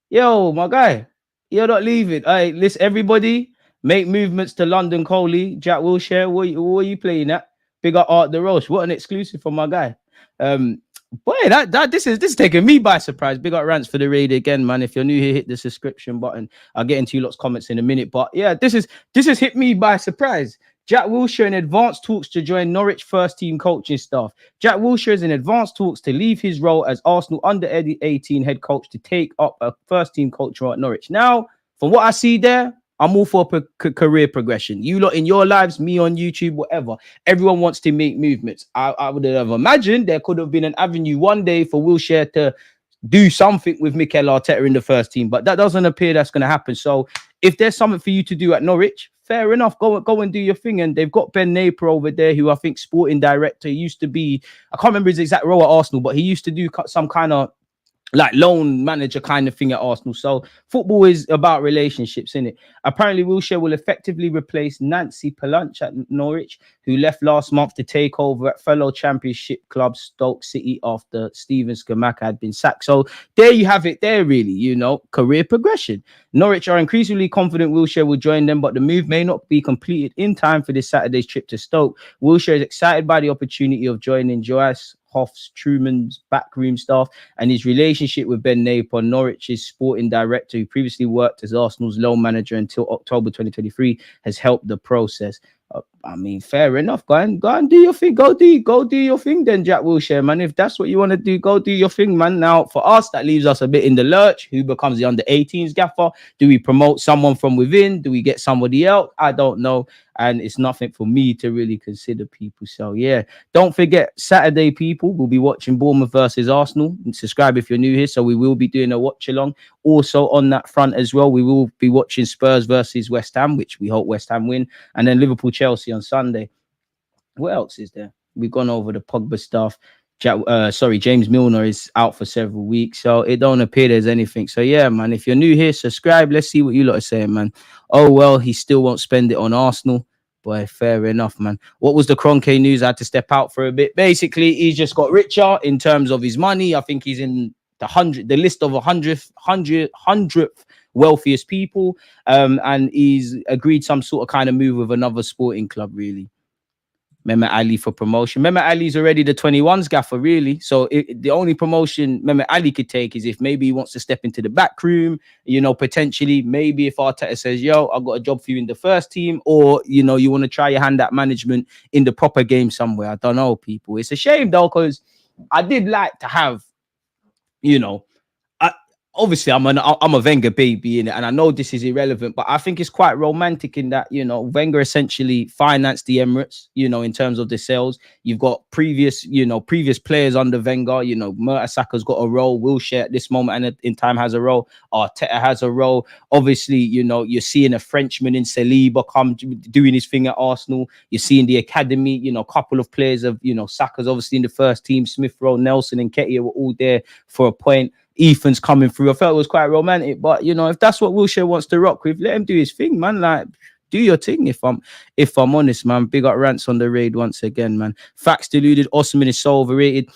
Yo, my guy. You're not leaving. All right, listen, everybody, make movements to London Coley. Jack Wilshere, what are you playing at? Big up Art the Roche. What an exclusive from my guy. Boy, this is taking me by surprise. Big up Rants for the raid again, man. If you're new here, hit the subscription button. I'll get into you lot's comments in a minute. But yeah, this has hit me by surprise. Jack Wilshere in advanced talks to join Norwich first team coaching staff. Jack Wilshere is in advanced talks to leave his role as Arsenal under 18 head coach to take up a first team coach role at Norwich. Now, from what I see there, I'm all for career progression. You lot in your lives, me on YouTube, whatever. Everyone wants to make movements. I would have imagined there could have been an avenue one day for Wilshere to do something with Mikel Arteta in the first team, but that doesn't appear that's going to happen. So if there's something for you to do at Norwich, fair enough, go and do your thing. And they've got Ben Naper over there, who I think sporting director. He used to be, I can't remember his exact role at Arsenal, but he used to do some kind of like loan manager kind of thing at Arsenal. So football is about relationships, isn't it? Apparently, Wilshere will effectively replace Nancy Palanch at Norwich, who left last month to take over at fellow championship club Stoke City after Steven Skamaka had been sacked. So there you have it there, really, career progression. Norwich are increasingly confident Wilshere will join them, but the move may not be completed in time for this Saturday's trip to Stoke. Wilshere is excited by the opportunity of joining Joas Hoff's Truman's backroom staff and his relationship with Ben Naper, Norwich's sporting director, who previously worked as Arsenal's loan manager until October 2023, has helped the process. I mean, fair enough. Go and do your thing. Go do your thing then, Jack Wilshere, man. If that's what you want to do, go do your thing, man. Now, for us, that leaves us a bit in the lurch. Who becomes the under-18s gaffer? Do we promote someone from within? Do we get somebody else? I don't know. And it's nothing for me to really consider, people. So, yeah, don't forget, Saturday, people, we'll be watching Bournemouth versus Arsenal. And subscribe if you're new here. So we will be doing a watch-along. Also, on that front as well, we will be watching Spurs versus West Ham, which we hope West Ham win. And then Liverpool-Chelsea on Sunday. What else is there? We've gone over the Pogba stuff. James Milner is out for several weeks, so it don't appear there's anything. So yeah, man, if you're new here, subscribe. Let's see what you lot are saying, man. Oh well, he still won't spend it on Arsenal. Boy, fair enough, man. What was the Kroenke news? I had to step out for a bit. Basically, he's just got richer in terms of his money. I think he's in the list of 100th wealthiest people, and he's agreed some sort of kind of move with another sporting club, really. Mehmet Ali for promotion. Mehmet Ali's already the 21s gaffer, really. So the only promotion Mehmet Ali could take is if maybe he wants to step into the back room, potentially. Maybe if Arteta says, yo, I've got a job for you in the first team, or, you want to try your hand at management in the proper game somewhere. I don't know, people. It's a shame, though, because I did like to have, obviously I'm a Wenger baby in it, and I know this is irrelevant, but I think it's quite romantic in that, you know, Wenger essentially financed the Emirates, you know, in terms of the sales. You've got previous players under Wenger, you know, Mertesacker's got a role, Wilshere at this moment and in time has a role, Arteta has a role. Obviously, you know, you're seeing a Frenchman in Saliba come doing his thing at Arsenal. You're seeing the academy, you know, a couple of players of, you know, Saka's obviously in the first team, Smith Rowe, Nelson and Ketia were all there for a point. Ethan's coming through. I felt it was quite romantic, but you know, if that's what Wilshere wants to rock with, let him do his thing, man. Like, do your thing. If I'm honest, man. Big up Rants on the raid once again, man. Facts deluded. Osman is so overrated.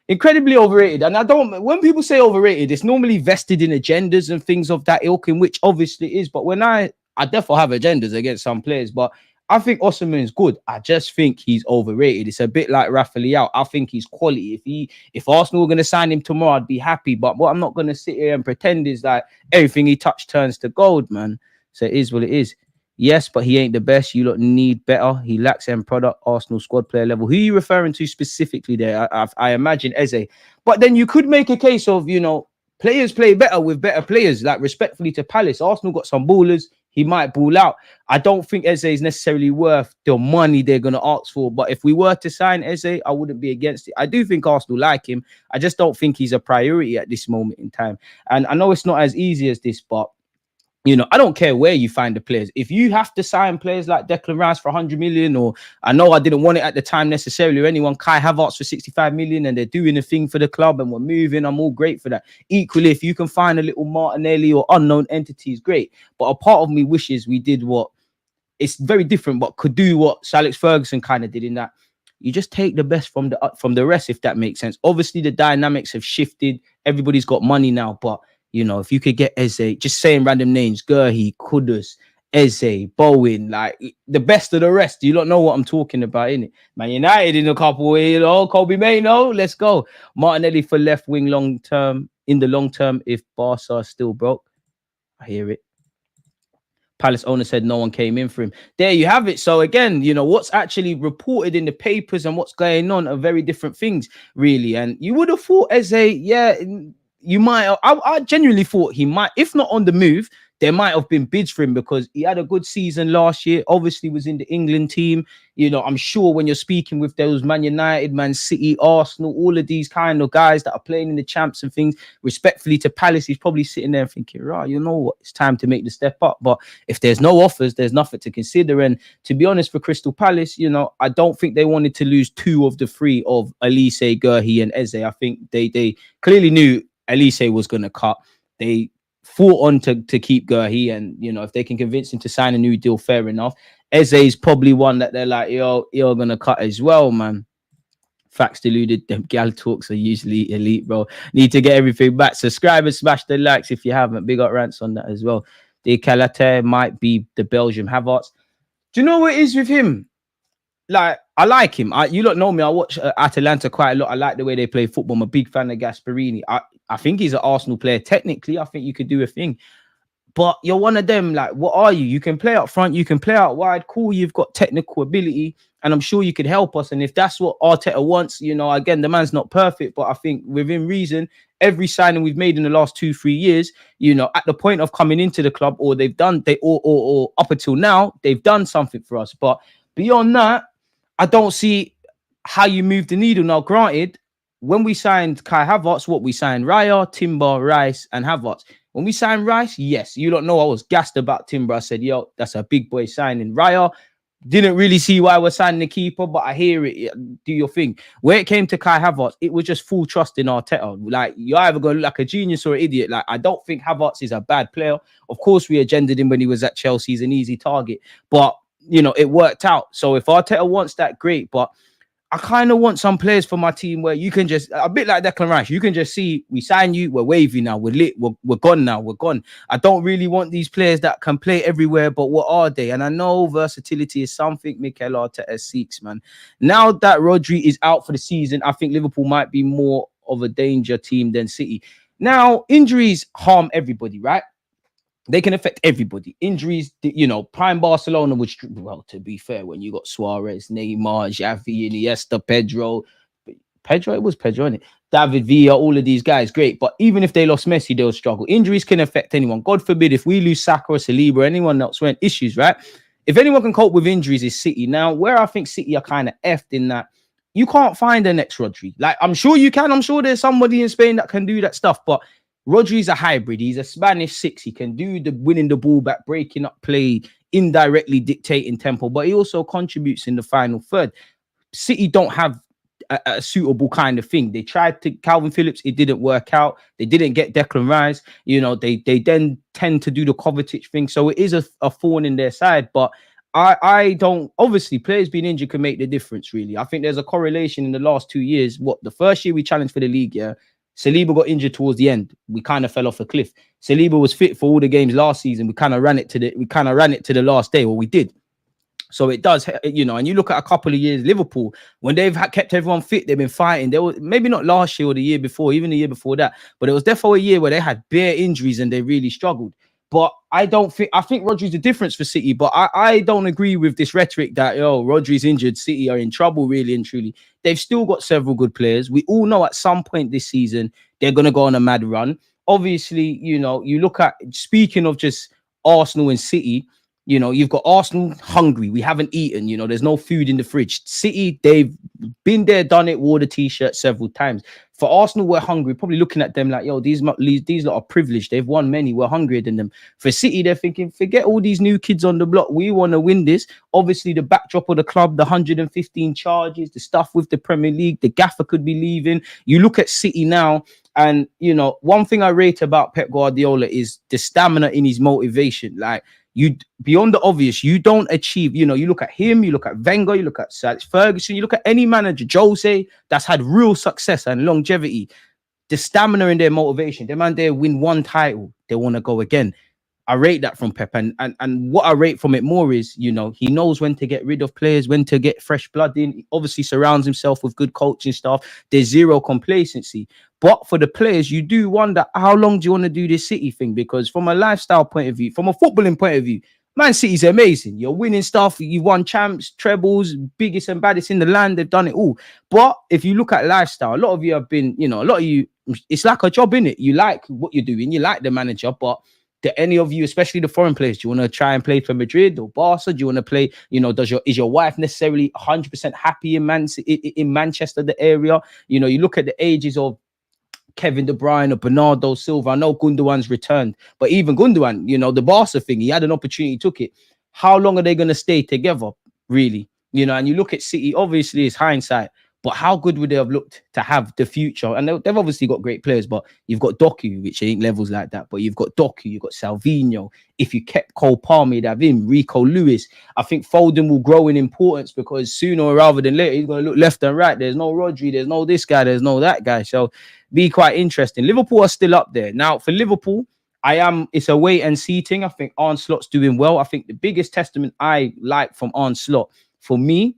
Incredibly overrated. And I don't, when people say overrated, it's normally vested in agendas and things of that ilk, in which obviously is. But when I definitely have agendas against some players, but I think Osimhen is good. I just think he's overrated. It's a bit like Rafael. I think he's quality. If Arsenal were going to sign him tomorrow, I'd be happy. But what I'm not going to sit here and pretend is like everything he touched turns to gold, man. So it is what it is. Yes, but he ain't the best. You lot need better. He lacks end product, Arsenal squad player level. Who are you referring to specifically there? I imagine Eze. But then you could make a case of, you know, players play better with better players. Like, respectfully to Palace, Arsenal got some ballers. He might ball out. I don't think Eze is necessarily worth the money they're going to ask for. But if we were to sign Eze, I wouldn't be against it. I do think Arsenal like him. I just don't think he's a priority at this moment in time. And I know it's not as easy as this, but you know, I don't care where you find the players. If you have to sign players like Declan Rice for 100 million, or I know I didn't want it at the time necessarily, or anyone, Kai Havertz for 65 million, and they're doing a thing for the club and we're moving, I'm all great for that. Equally, if you can find a little Martinelli or unknown entities, great. But a part of me wishes we did what, it's very different, but could do what Sir Alex Ferguson kind of did, in that you just take the best from the rest, if that makes sense. Obviously, the dynamics have shifted. Everybody's got money now, but you know, if you could get Eze, just saying random names, Gurhi, Kudus, Eze, Bowen, like the best of the rest. You don't know what I'm talking about, innit? Man United in a couple, you know, Kobe Maino, let's go. Martinelli for left wing in the long term, if Barca are still broke. I hear it. Palace owner said no one came in for him. There you have it. So again, you know, what's actually reported in the papers and what's going on are very different things, really. And you would have thought Eze, yeah, you might. I genuinely thought he might, if not on the move, there might have been bids for him, because he had a good season last year. Obviously, was in the England team. You know, I'm sure when you're speaking with those Man United, Man City, Arsenal, all of these kind of guys that are playing in the champs and things, respectfully to Palace, he's probably sitting there thinking, right, you know what, it's time to make the step up. But if there's no offers, there's nothing to consider. And to be honest, for Crystal Palace, you know, I don't think they wanted to lose two of the three of Elise, Gurhi, and Eze. I think they clearly knew Elise was going to cut. They fought on to keep Gurhi, and you know, if they can convince him to sign a new deal, fair enough. Eze is probably one that they're like, yo, you're gonna cut as well, man. Facts deluded. Them gal talks are usually elite, bro. Need to get everything back. Subscribe and smash the likes if you haven't. Big up Rants on that as well. De Calate might be the Belgium Havertz. Do you know what it is with him? Like, I like him. You don't know me. I watch Atalanta quite a lot. I like the way they play football. I'm a big fan of Gasperini. I think he's an Arsenal player. Technically, I think you could do a thing. But you're one of them. Like, what are you? You can play up front. You can play out wide. Cool. You've got technical ability. And I'm sure you could help us. And if that's what Arteta wants, you know, again, the man's not perfect. But I think within reason, every signing we've made in the last 2-3 years, you know, at the point of coming into the club, or they've done, or up until now, they've done something for us. But beyond that, I don't see how you move the needle. Now, granted, when we signed Kai Havertz, what we signed Raya, Timber, Rice, and Havertz. When we signed Rice, yes, you don't know, I was gassed about Timber. I said, yo, that's a big boy signing. Raya, didn't really see why we're signing the keeper, but I hear it. Do your thing. Where it came to Kai Havertz, it was just full trust in Arteta. Like, you're either going to look like a genius or an idiot. Like, I don't think Havertz is a bad player. Of course, we agendaed him when he was at Chelsea. He's an easy target. But you know, it worked out. So if Arteta wants that, great. But I kind of want some players for my team where you can just, a bit like Declan Rice, you can just see, we sign you, we're wavy now, we're lit, we're gone now, we're gone. I don't really want these players that can play everywhere, but what are they? And I know versatility is something Mikel Arteta seeks, man. Now that Rodri is out for the season, I think Liverpool might be more of a danger team than City. Now, injuries harm everybody, right? They can affect everybody. Injuries, you know, prime Barcelona, well, to be fair, when you got Suarez, Neymar, Xavi, Iniesta, Pedro, Pedro, it was Pedro, innit? David Villa, all of these guys, great. But even if they lost Messi, they'll struggle. Injuries can affect anyone. God forbid if we lose Saka or Saliba or anyone else, we're in issues, right? If anyone can cope with injuries, is City. Now, where I think City are kind of effed in that you can't find the next Rodri. Like, I'm sure you can. I'm sure there's somebody in Spain that can do that stuff. But Rodri's a hybrid. He's a Spanish six. He can do the winning the ball back, breaking up play, indirectly dictating tempo, but he also contributes in the final third. City don't have a suitable kind of thing. They tried to Calvin Phillips, it didn't work out. They didn't get Declan Rice. You know, they then tend to do the Kovacic thing. So it is a thorn in their side. But I don't, obviously players being injured can make the difference, really. I think there's a correlation in the last 2 years. What, the first year we challenged for the league, yeah, Saliba got injured towards the end. We kind of fell off a cliff. Saliba was fit for all the games last season. We kind of ran it to the last day. Well, we did. So it does, you know, and you look at a couple of years, Liverpool, when they've kept everyone fit, they've been fighting. They were maybe not last year or the year before, even the year before that, but it was definitely a year where they had bare injuries and they really struggled. But I think Rodri's the difference for City, but I don't agree with this rhetoric that, Rodri's injured, City are in trouble, really and truly. They've still got several good players. We all know at some point this season, they're going to go on a mad run. Obviously, you know, you look at, speaking of just Arsenal and City, you know, you've got Arsenal hungry. We haven't eaten. You know, there's no food in the fridge. City, they've been there, done it, wore the t-shirt several times. For Arsenal, we're hungry. Probably looking at them like, these lot are privileged. They've won many. We're hungrier than them. For City, they're thinking, forget all these new kids on the block. We want to win this. Obviously, the backdrop of the club, the 115 charges, the stuff with the Premier League, the gaffer could be leaving. You look at City now, and, you know, one thing I rate about Pep Guardiola is the stamina in his motivation. Like, you, beyond the obvious, you don't achieve, you know, you look at him, you look at Wenger, you look at Sir Alex Ferguson, you look at any manager, Jose, that's had real success and longevity, the stamina in their motivation. They man, they win one title, they want to go again. I rate that from Pep, and what I rate from it more is, you know, he knows when to get rid of players, when to get fresh blood in. He obviously surrounds himself with good coaching staff. There's zero complacency. But for the players, you do wonder, how long do you want to do this City thing? Because from a lifestyle point of view, from a footballing point of view, Man City's amazing. You're winning stuff. You've won champs, trebles, biggest and baddest in the land. They've done it all. But if you look at lifestyle, a lot of you have been, you know, a lot of you, it's like a job, innit? You like what you're doing. You like the manager, but do any of you, especially the foreign players, do you want to try and play for Madrid or Barca? Do you want to play, you know, is your wife necessarily 100% happy in Manchester, the area? You know, you look at the ages of Kevin De Bruyne or Bernardo Silva. I know Gundogan's returned, but even Gundogan, you know, the Barca thing, he had an opportunity, took it. How long are they going to stay together, really? You know, and you look at City, obviously it's hindsight, but how good would they have looked to have the future? And they've obviously got great players, but you've got Doku, which ain't levels like that, but you've got Doku, you've got Salvino. If you kept Cole Palmer, you'd have him, Rico Lewis. I think Foden will grow in importance because sooner rather than later, he's going to look left and right. There's no Rodri, there's no this guy, there's no that guy. So be quite interesting. Liverpool are still up there. Now, for Liverpool, it's a wait and see thing. I think Arne Slot's doing well. I think the biggest testament I like from Arne Slot, for me,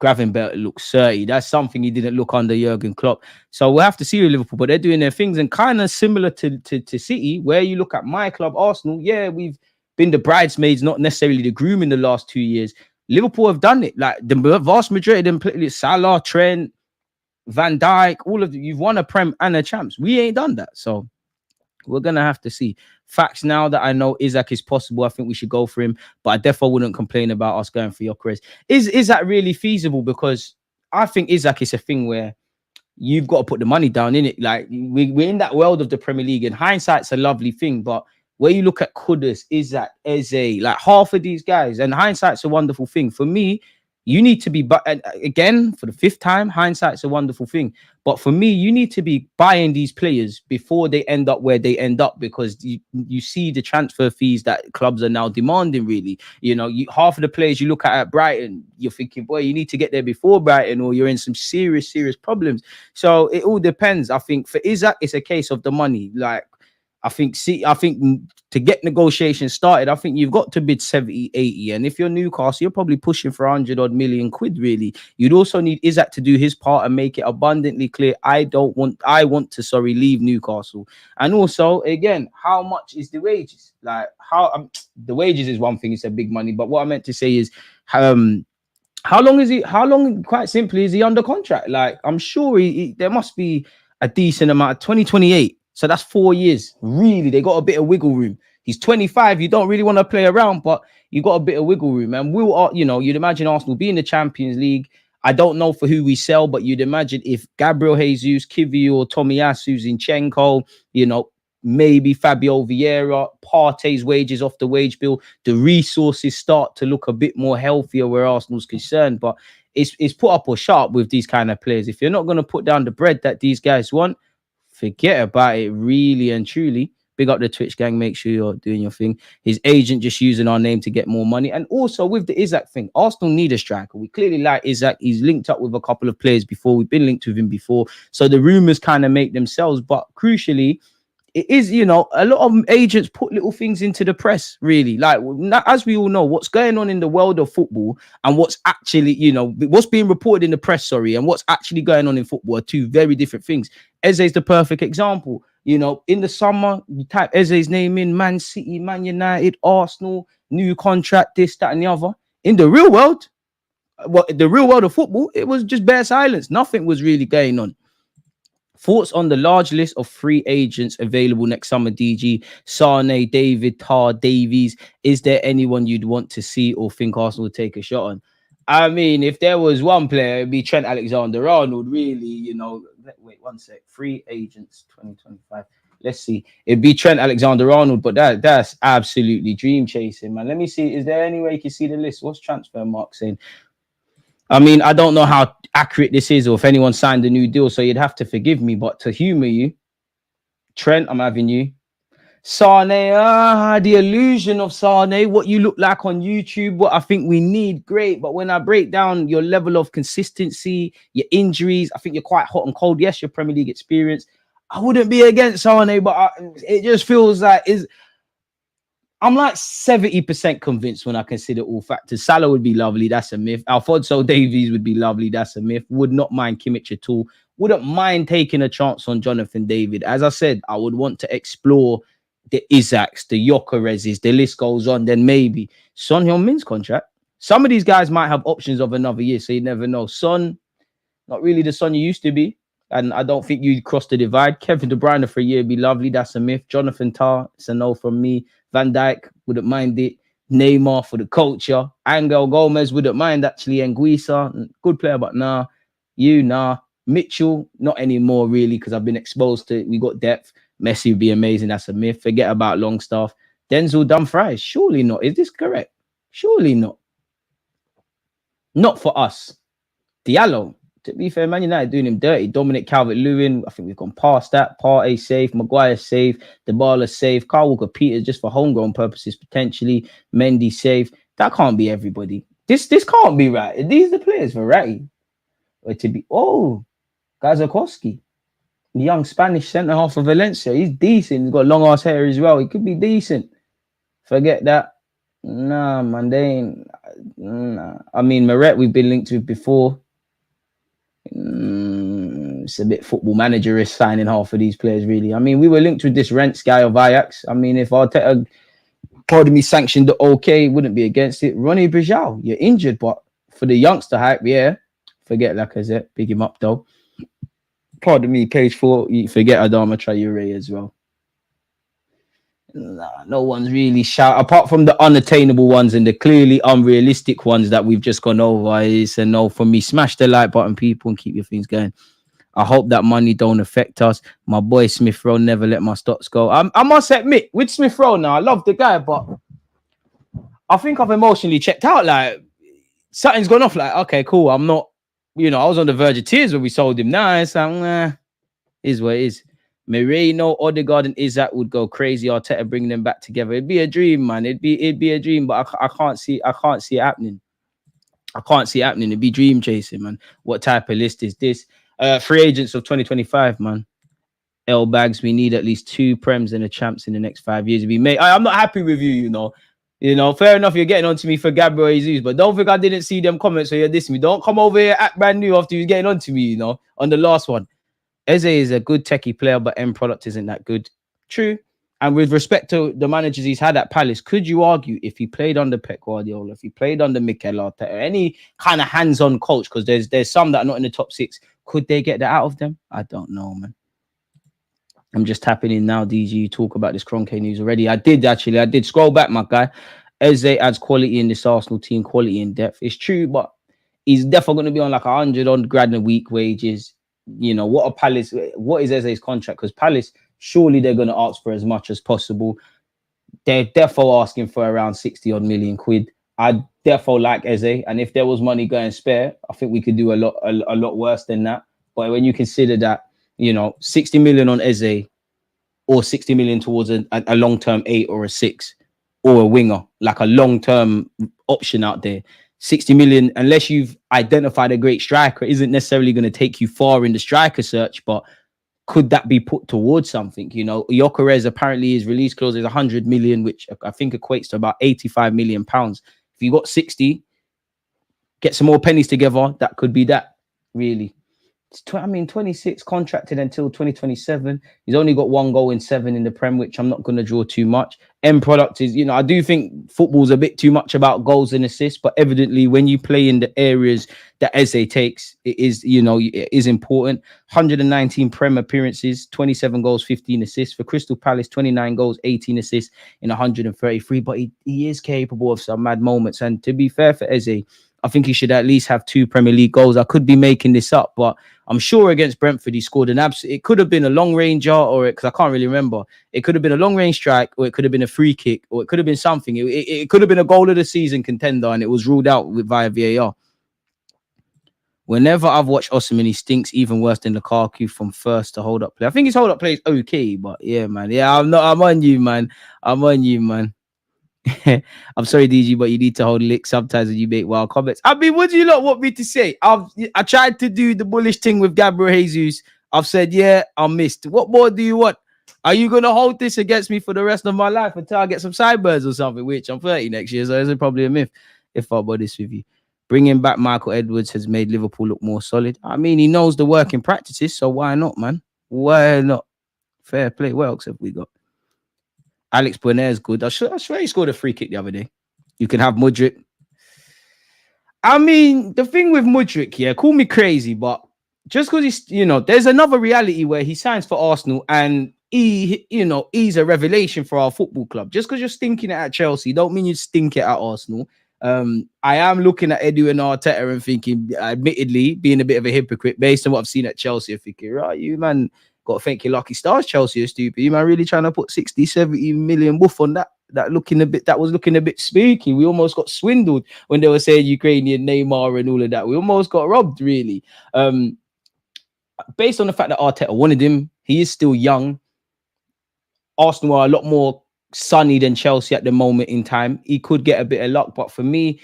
Gravenberch looks 30. That's something he didn't look under Jurgen Klopp. So we'll have to see with Liverpool, but they're doing their things, and kind of similar to City, where you look at my club, Arsenal. Yeah, we've been the bridesmaids, not necessarily the groom in the last 2 years. Liverpool have done it. Like the vast majority of them, Salah, Trent, Van Dijk, all of them, you've won a Prem and a Champs. We ain't done that. So we're going to have to see. Facts now that I know Isak is possible, I think we should go for him. But I definitely wouldn't complain about us going for Gyökeres. Is that really feasible? Because I think Isak is a thing where you've got to put the money down in it. Like we're in that world of the Premier League, and hindsight's a lovely thing. But where you look at Kudus, Isak, Eze, like half of these guys, and hindsight's a wonderful thing. For me, you need to be, but again, for the fifth time, hindsight's a wonderful thing. But for me, you need to be buying these players before they end up where they end up, because you see the transfer fees that clubs are now demanding, really. You know, half of the players you look at Brighton, you're thinking, boy, you need to get there before Brighton or you're in some serious problems. So it all depends. I think for Isak, it's a case of the money. Like, I think to get negotiations started, I think you've got to bid 70, 80. And if you're Newcastle, you're probably pushing for 100 odd million quid, really. You'd also need Isak to do his part and make it abundantly clear, I want to leave Newcastle. And also, again, how much is the wages? Like, the wages is one thing, it's a big money. But what I meant to say is, How long is he? How long? Quite simply, is he under contract? Like, I'm sure there must be a decent amount. 2028, so that's 4 years. Really, they got a bit of wiggle room. He's 25. You don't really want to play around, but you got a bit of wiggle room. And you'd imagine Arsenal being the Champions League. I don't know for who we sell, but you'd imagine if Gabriel Jesus, Kivior, or Tomiyasu, Zinchenko, maybe Fabio Vieira, Partey's wages off the wage bill, the resources start to look a bit more healthier where Arsenal's concerned. But it's put up or shut up with these kind of players. If you're not going to put down the bread that these guys want, forget about it, really and truly. Big up the Twitch gang. Make sure you're doing your thing. His agent just using our name to get more money. And also with the Isak thing, Arsenal need a striker. We clearly like Isak. He's linked up with a couple of players before. We've been linked with him before. So the rumours kind of make themselves. But crucially, it is, a lot of agents put little things into the press, really. Like, as we all know, what's going on in the world of football and what's actually, what's being reported in the press, and what's actually going on in football are two very different things. Eze is the perfect example. In the summer, you type Eze's name in, Man City, Man United, Arsenal, new contract, this, that, and the other. In the real world, the real world of football, it was just bare silence. Nothing was really going on. Thoughts on the large list of free agents available next summer, DG? Sane, David, Tar, Davies. Is there anyone you'd want to see or think Arsenal would take a shot on? I mean, if there was one player, it'd be Trent Alexander-Arnold, really, Wait, one sec. Free agents 2025. Let's see. It'd be Trent Alexander-Arnold, but that's absolutely dream chasing, man. Let me see. Is there any way you can see the list? What's Transfer Mark saying? I mean, I don't know how accurate this is or if anyone signed a new deal, so you'd have to forgive me. But to humour you, Trent, I'm having you. Sane, the illusion of Sane, what you look like on YouTube, what I think we need, great. But when I break down your level of consistency, your injuries, I think you're quite hot and cold. Yes, your Premier League experience. I wouldn't be against Sane, but it just feels like I'm like 70% convinced when I consider all factors. Salah would be lovely. That's a myth. Alphonso Davies would be lovely. That's a myth. Would not mind Kimmich at all. Wouldn't mind taking a chance on Jonathan David. As I said, I would want to explore the Isaks, the Yokerezes. The list goes on. Then maybe Son Heung-min's contract. Some of these guys might have options of another year, so you never know. Son, not really the Son you used to be. And I don't think you'd cross the divide. Kevin De Bruyne for a year would be lovely. That's a myth. Jonathan Tah, it's a no from me. Van Dijk, wouldn't mind it. Neymar for the culture. Angel Gomez, wouldn't mind actually. Anguissa, good player, but nah. Mitchell, not anymore really, because I've been exposed to it. We got depth. Messi would be amazing. That's a myth. Forget about Longstaff. Denzel Dumfries, surely not. Is this correct? Surely not. Not for us. Diallo, to be fair, Man United doing him dirty. Dominic Calvert-Lewin, I think we've gone past that. Partey safe, Maguire safe, Dybala safe, Kyle Walker-Peters just for homegrown purposes potentially, Mendy safe. That can't be everybody. This can't be right. These are the players for right. Or to be Gazakowski, the young Spanish centre half of Valencia. He's decent. He's got long ass hair as well. He could be decent. Forget that. Nah, man, they ain't. Nah. I mean, Meret we've been linked with before. It's a bit football manager-ish signing half of these players, really. I mean, we were linked with this Rents guy of Ajax. I mean, if Arteta, pardon me, sanctioned the okay, wouldn't be against it. Ronnie Brijal, you're injured, but for the youngster hype, yeah. Forget Lacazette, big him up though. Pardon me, page 4, you forget Adama Traore as well. Nah, no one's really shout apart from the unattainable ones and the clearly unrealistic ones that we've just gone over. It's a no for me. Smash the like button, people, and keep your things going. I hope that money don't affect us. My boy Smith Rowe never let my stocks go. I must admit, with Smith Rowe now, I love the guy, but I think I've emotionally checked out. Like, something's gone off. Like, okay, cool. I'm not, I was on the verge of tears when we sold him. Now it's like, is what it is. Merino, Odegaard, and Isak would go crazy. Arteta bringing them back together. It'd be a dream, man. It'd be a dream, but I can't see it happening. I can't see it happening. It'd be dream chasing, man. What type of list is this? Free agents of 2025, man. L bags. We need at least 2 Prems and a champs in the next 5 years. I'm not happy with you, fair enough, you're getting on to me for Gabriel Jesus, but don't think I didn't see them comments, so you're dissing me. Don't come over here act brand new after you're getting on to me, on the last one. Eze is a good techie player, but end product isn't that good. True. And with respect to the managers he's had at Palace, could you argue if he played under Pep Guardiola, if he played under Mikel Arteta, any kind of hands-on coach, because there's some that are not in the top 6, could they get that out of them? I don't know, man. I'm just tapping in now, DG. You talk about this Kroenke news already. I did scroll back, my guy. Eze adds quality in this Arsenal team, quality in depth. It's true, but he's definitely going to be on like 100 on grand a week wages. You know, what is Eze's contract? Because Palace, surely they're going to ask for as much as possible. They're definitely asking for around 60 odd million quid. I definitely like Eze, and if there was money going spare, I think we could do a lot worse than that. But when you consider that, you know, 60 million on Eze or 60 million towards a long-term 8 or a 6 or a winger, like a long-term option out there, 60 million, unless you've identified a great striker, isn't necessarily going to take you far in the striker search, but could that be put towards something? You know, Gyökeres, apparently his release clause is 100 million, which I think equates to about 85 million pounds. If you got 60, get some more pennies together, that could be that, really. 26 contracted until 2027. He's only got 1 goal in 7 in the Prem, which I'm not going to draw too much. End product is, you know, I do think football's a bit too much about goals and assists, but evidently when you play in the areas that Eze takes, it is, you know, it is important. 119 Prem appearances, 27 goals, 15 assists. For Crystal Palace, 29 goals, 18 assists in 133, but he is capable of some mad moments. And to be fair for Eze, I think he should at least have 2 Premier League goals. I could be making this up, but I'm sure against Brentford, he scored an absolute... It could have been a long ranger, or because I can't really remember. It could have been a long range strike, or it could have been a free kick, or it could have been something. It could have been a goal of the season contender, and it was ruled out via VAR. Whenever I've watched Osimhen, he stinks even worse than Lukaku from first to hold up play. I think his hold up play is okay, but yeah, man. Yeah, I'm on you, man. I'm sorry, DG, but you need to hold lick sometimes when you make wild comments. I mean, what do you lot want me to say? I tried to do the bullish thing with Gabriel Jesus. I've said, yeah, I missed. What more do you want? Are you going to hold this against me for the rest of my life until I get some sideburns or something, which I'm 30 next year, so it's probably a myth, if I'm honest with you. Bringing back Michael Edwards has made Liverpool look more solid. I mean, he knows the working practices, so why not, man? Why not? Fair play. What else have we got? Alex Bonaire is good. I swear he scored a free kick the other day. You can have Mudryk. I mean, the thing with Mudryk, yeah, call me crazy, but just because he's, you know, there's another reality where he signs for Arsenal and he's a revelation for our football club. Just because you're stinking it at Chelsea, don't mean you stink it at Arsenal. I am looking at Edu and Arteta and thinking, admittedly, being a bit of a hypocrite based on what I've seen at Chelsea, I'm thinking, right, you man, got to thank your lucky stars, Chelsea are stupid. You man really trying to put 60, 70 million woof on that. That was looking a bit spooky. We almost got swindled when they were saying Ukrainian Neymar and all of that. We almost got robbed, really. Based on the fact that Arteta wanted him, he is still young. Arsenal are a lot more sunny than Chelsea at the moment in time. He could get a bit of luck, but for me,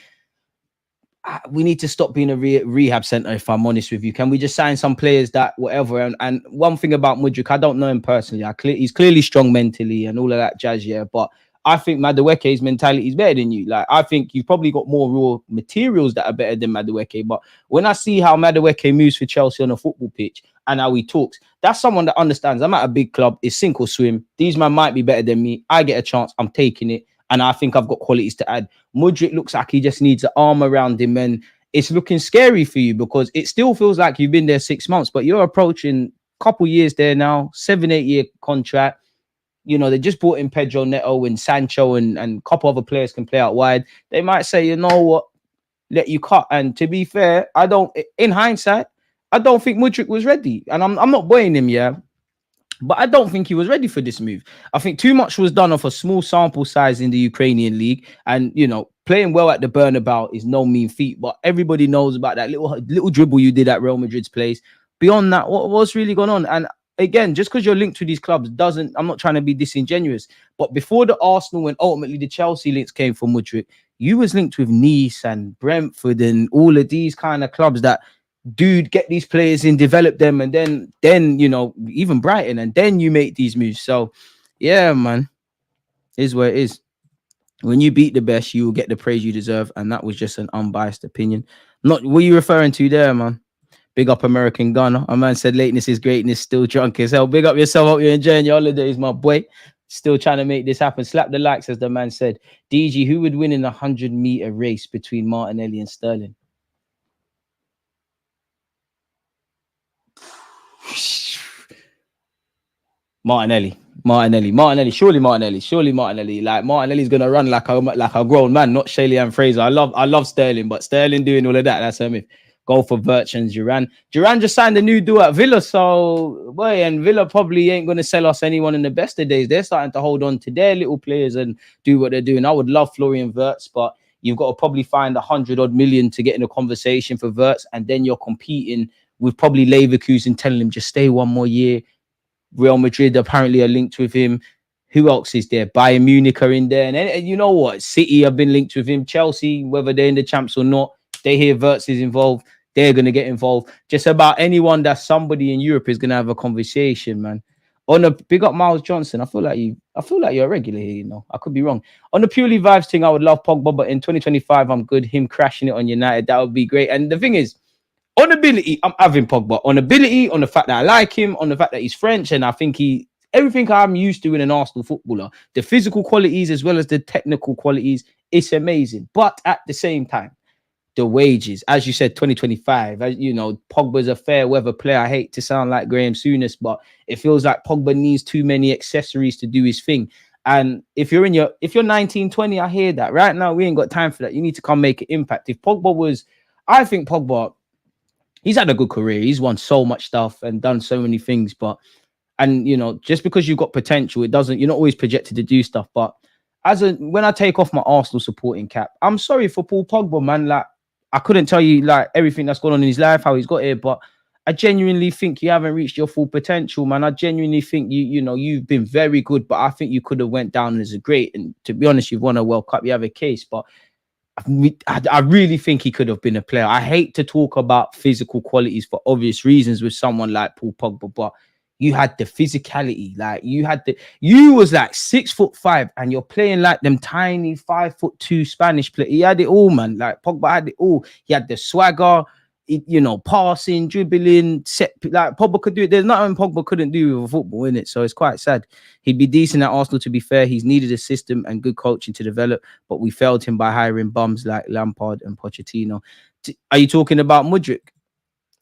we need to stop being a rehab center, if I'm honest with you. Can we just sign some players that whatever? And one thing about Mudryk, I don't know him personally. He's clearly strong mentally and all of that jazz, yeah. But I think Madueke's mentality is better than you. Like, I think you've probably got more raw materials that are better than Madueke. But when I see how Madueke moves for Chelsea on a football pitch and how he talks, that's someone that understands. I'm at a big club. It's sink or swim. These men might be better than me. I get a chance. I'm taking it. And I think I've got qualities to add. Mudryk looks like he just needs an arm around him. And it's looking scary for you because it still feels like you've been there 6 months, but you're approaching a couple years there now, 7-8 year contract. You know, they just brought in Pedro Neto and Sancho and a couple other players can play out wide. They might say, you know what, let you cut. And to be fair, in hindsight, I don't think Mudryk was ready. And I'm not blaming him, yeah. But I don't think he was ready for this move. I think too much was done off a small sample size in the Ukrainian league. And, you know, playing well at the Bernabeu is no mean feat. But everybody knows about that little dribble you did at Real Madrid's place. Beyond that, what's really going on? And again, just because you're linked to these clubs I'm not trying to be disingenuous. But before the Arsenal and ultimately the Chelsea links came from Mudryk, you was linked with Nice and Brentford and all of these kind of clubs that, dude, get these players in, develop them, and then you know, even Brighton, and then you make these moves. So yeah, man, is where it is. When you beat the best, you will get the praise you deserve, and that was just an unbiased opinion. Not what you referring to there, man. Big up American Gunner. A man said lateness is greatness, still drunk as hell. Big up yourself. Hope you're enjoying your holidays, my boy. Still trying to make this happen. Slap the likes, as the man said. DG, who would win in a 100-meter race between Martinelli and Sterling? Martinelli. Surely Martinelli. Like, Martinelli's gonna run like a grown man, not Shaylee Fraser. I love Sterling, but Sterling doing all of that, that's a myth. Go for Virch and Duran. Duran just signed a new deal at Villa, so boy, and Villa probably ain't gonna sell us anyone in the best of days. They're starting to hold on to their little players and do what they're doing. I would love Florian Wirtz, but you've got to probably find 100-odd million to get in a conversation for Wirtz, and then you're competing with probably Leverkusen telling him just stay one more year. Real Madrid apparently are linked with him. Who else is there? Bayern Munich are in there. And you know what? City have been linked with him. Chelsea, whether they're in the champs or not, they hear Wirtz is involved. They're going to get involved. Just about anyone that's somebody in Europe is going to have a conversation, man. On a big up Miles Johnson, I feel like you're a regular here, you know. I could be wrong. On the purely vibes thing, I would love Pogba, but in 2025, I'm good. Him crashing it on United, that would be great. And the thing is, on ability, I'm having Pogba. On ability, on the fact that I like him, on the fact that he's French, and I think everything I'm used to in an Arsenal footballer, the physical qualities as well as the technical qualities, it's amazing. But at the same time, the wages, as you said, 2025, you know, Pogba's a fair weather player. I hate to sound like Graham Souness, but it feels like Pogba needs too many accessories to do his thing. And if you're 19, 20, I hear that. Right now, we ain't got time for that. You need to come make an impact. If Pogba was, I think Pogba, he's had a good career. He's won so much stuff and done so many things. And you know, just because you've got potential, you're not always projected to do stuff. But when I take off my Arsenal supporting cap, I'm sorry for Paul Pogba, man. Like, I couldn't tell you like everything that's going on in his life, how he's got here, but I genuinely think you haven't reached your full potential, man. I genuinely think you've been very good, but I think you could have went down as a great. And to be honest, you've won a World Cup, you have a case, but I really think he could have been a player. I hate to talk about physical qualities for obvious reasons with someone like Paul Pogba, but you had the physicality, like you was like 6'5" and you're playing like them tiny 5'2" Spanish players. He had it all, man. Like Pogba had it all. He had the swagger, passing, dribbling, like Pogba could do it. There's nothing Pogba couldn't do with football, innit? So it's quite sad. He'd be decent at Arsenal, to be fair. He's needed a system and good coaching to develop, but we failed him by hiring bums like Lampard and Pochettino. Are you talking about Mudryk?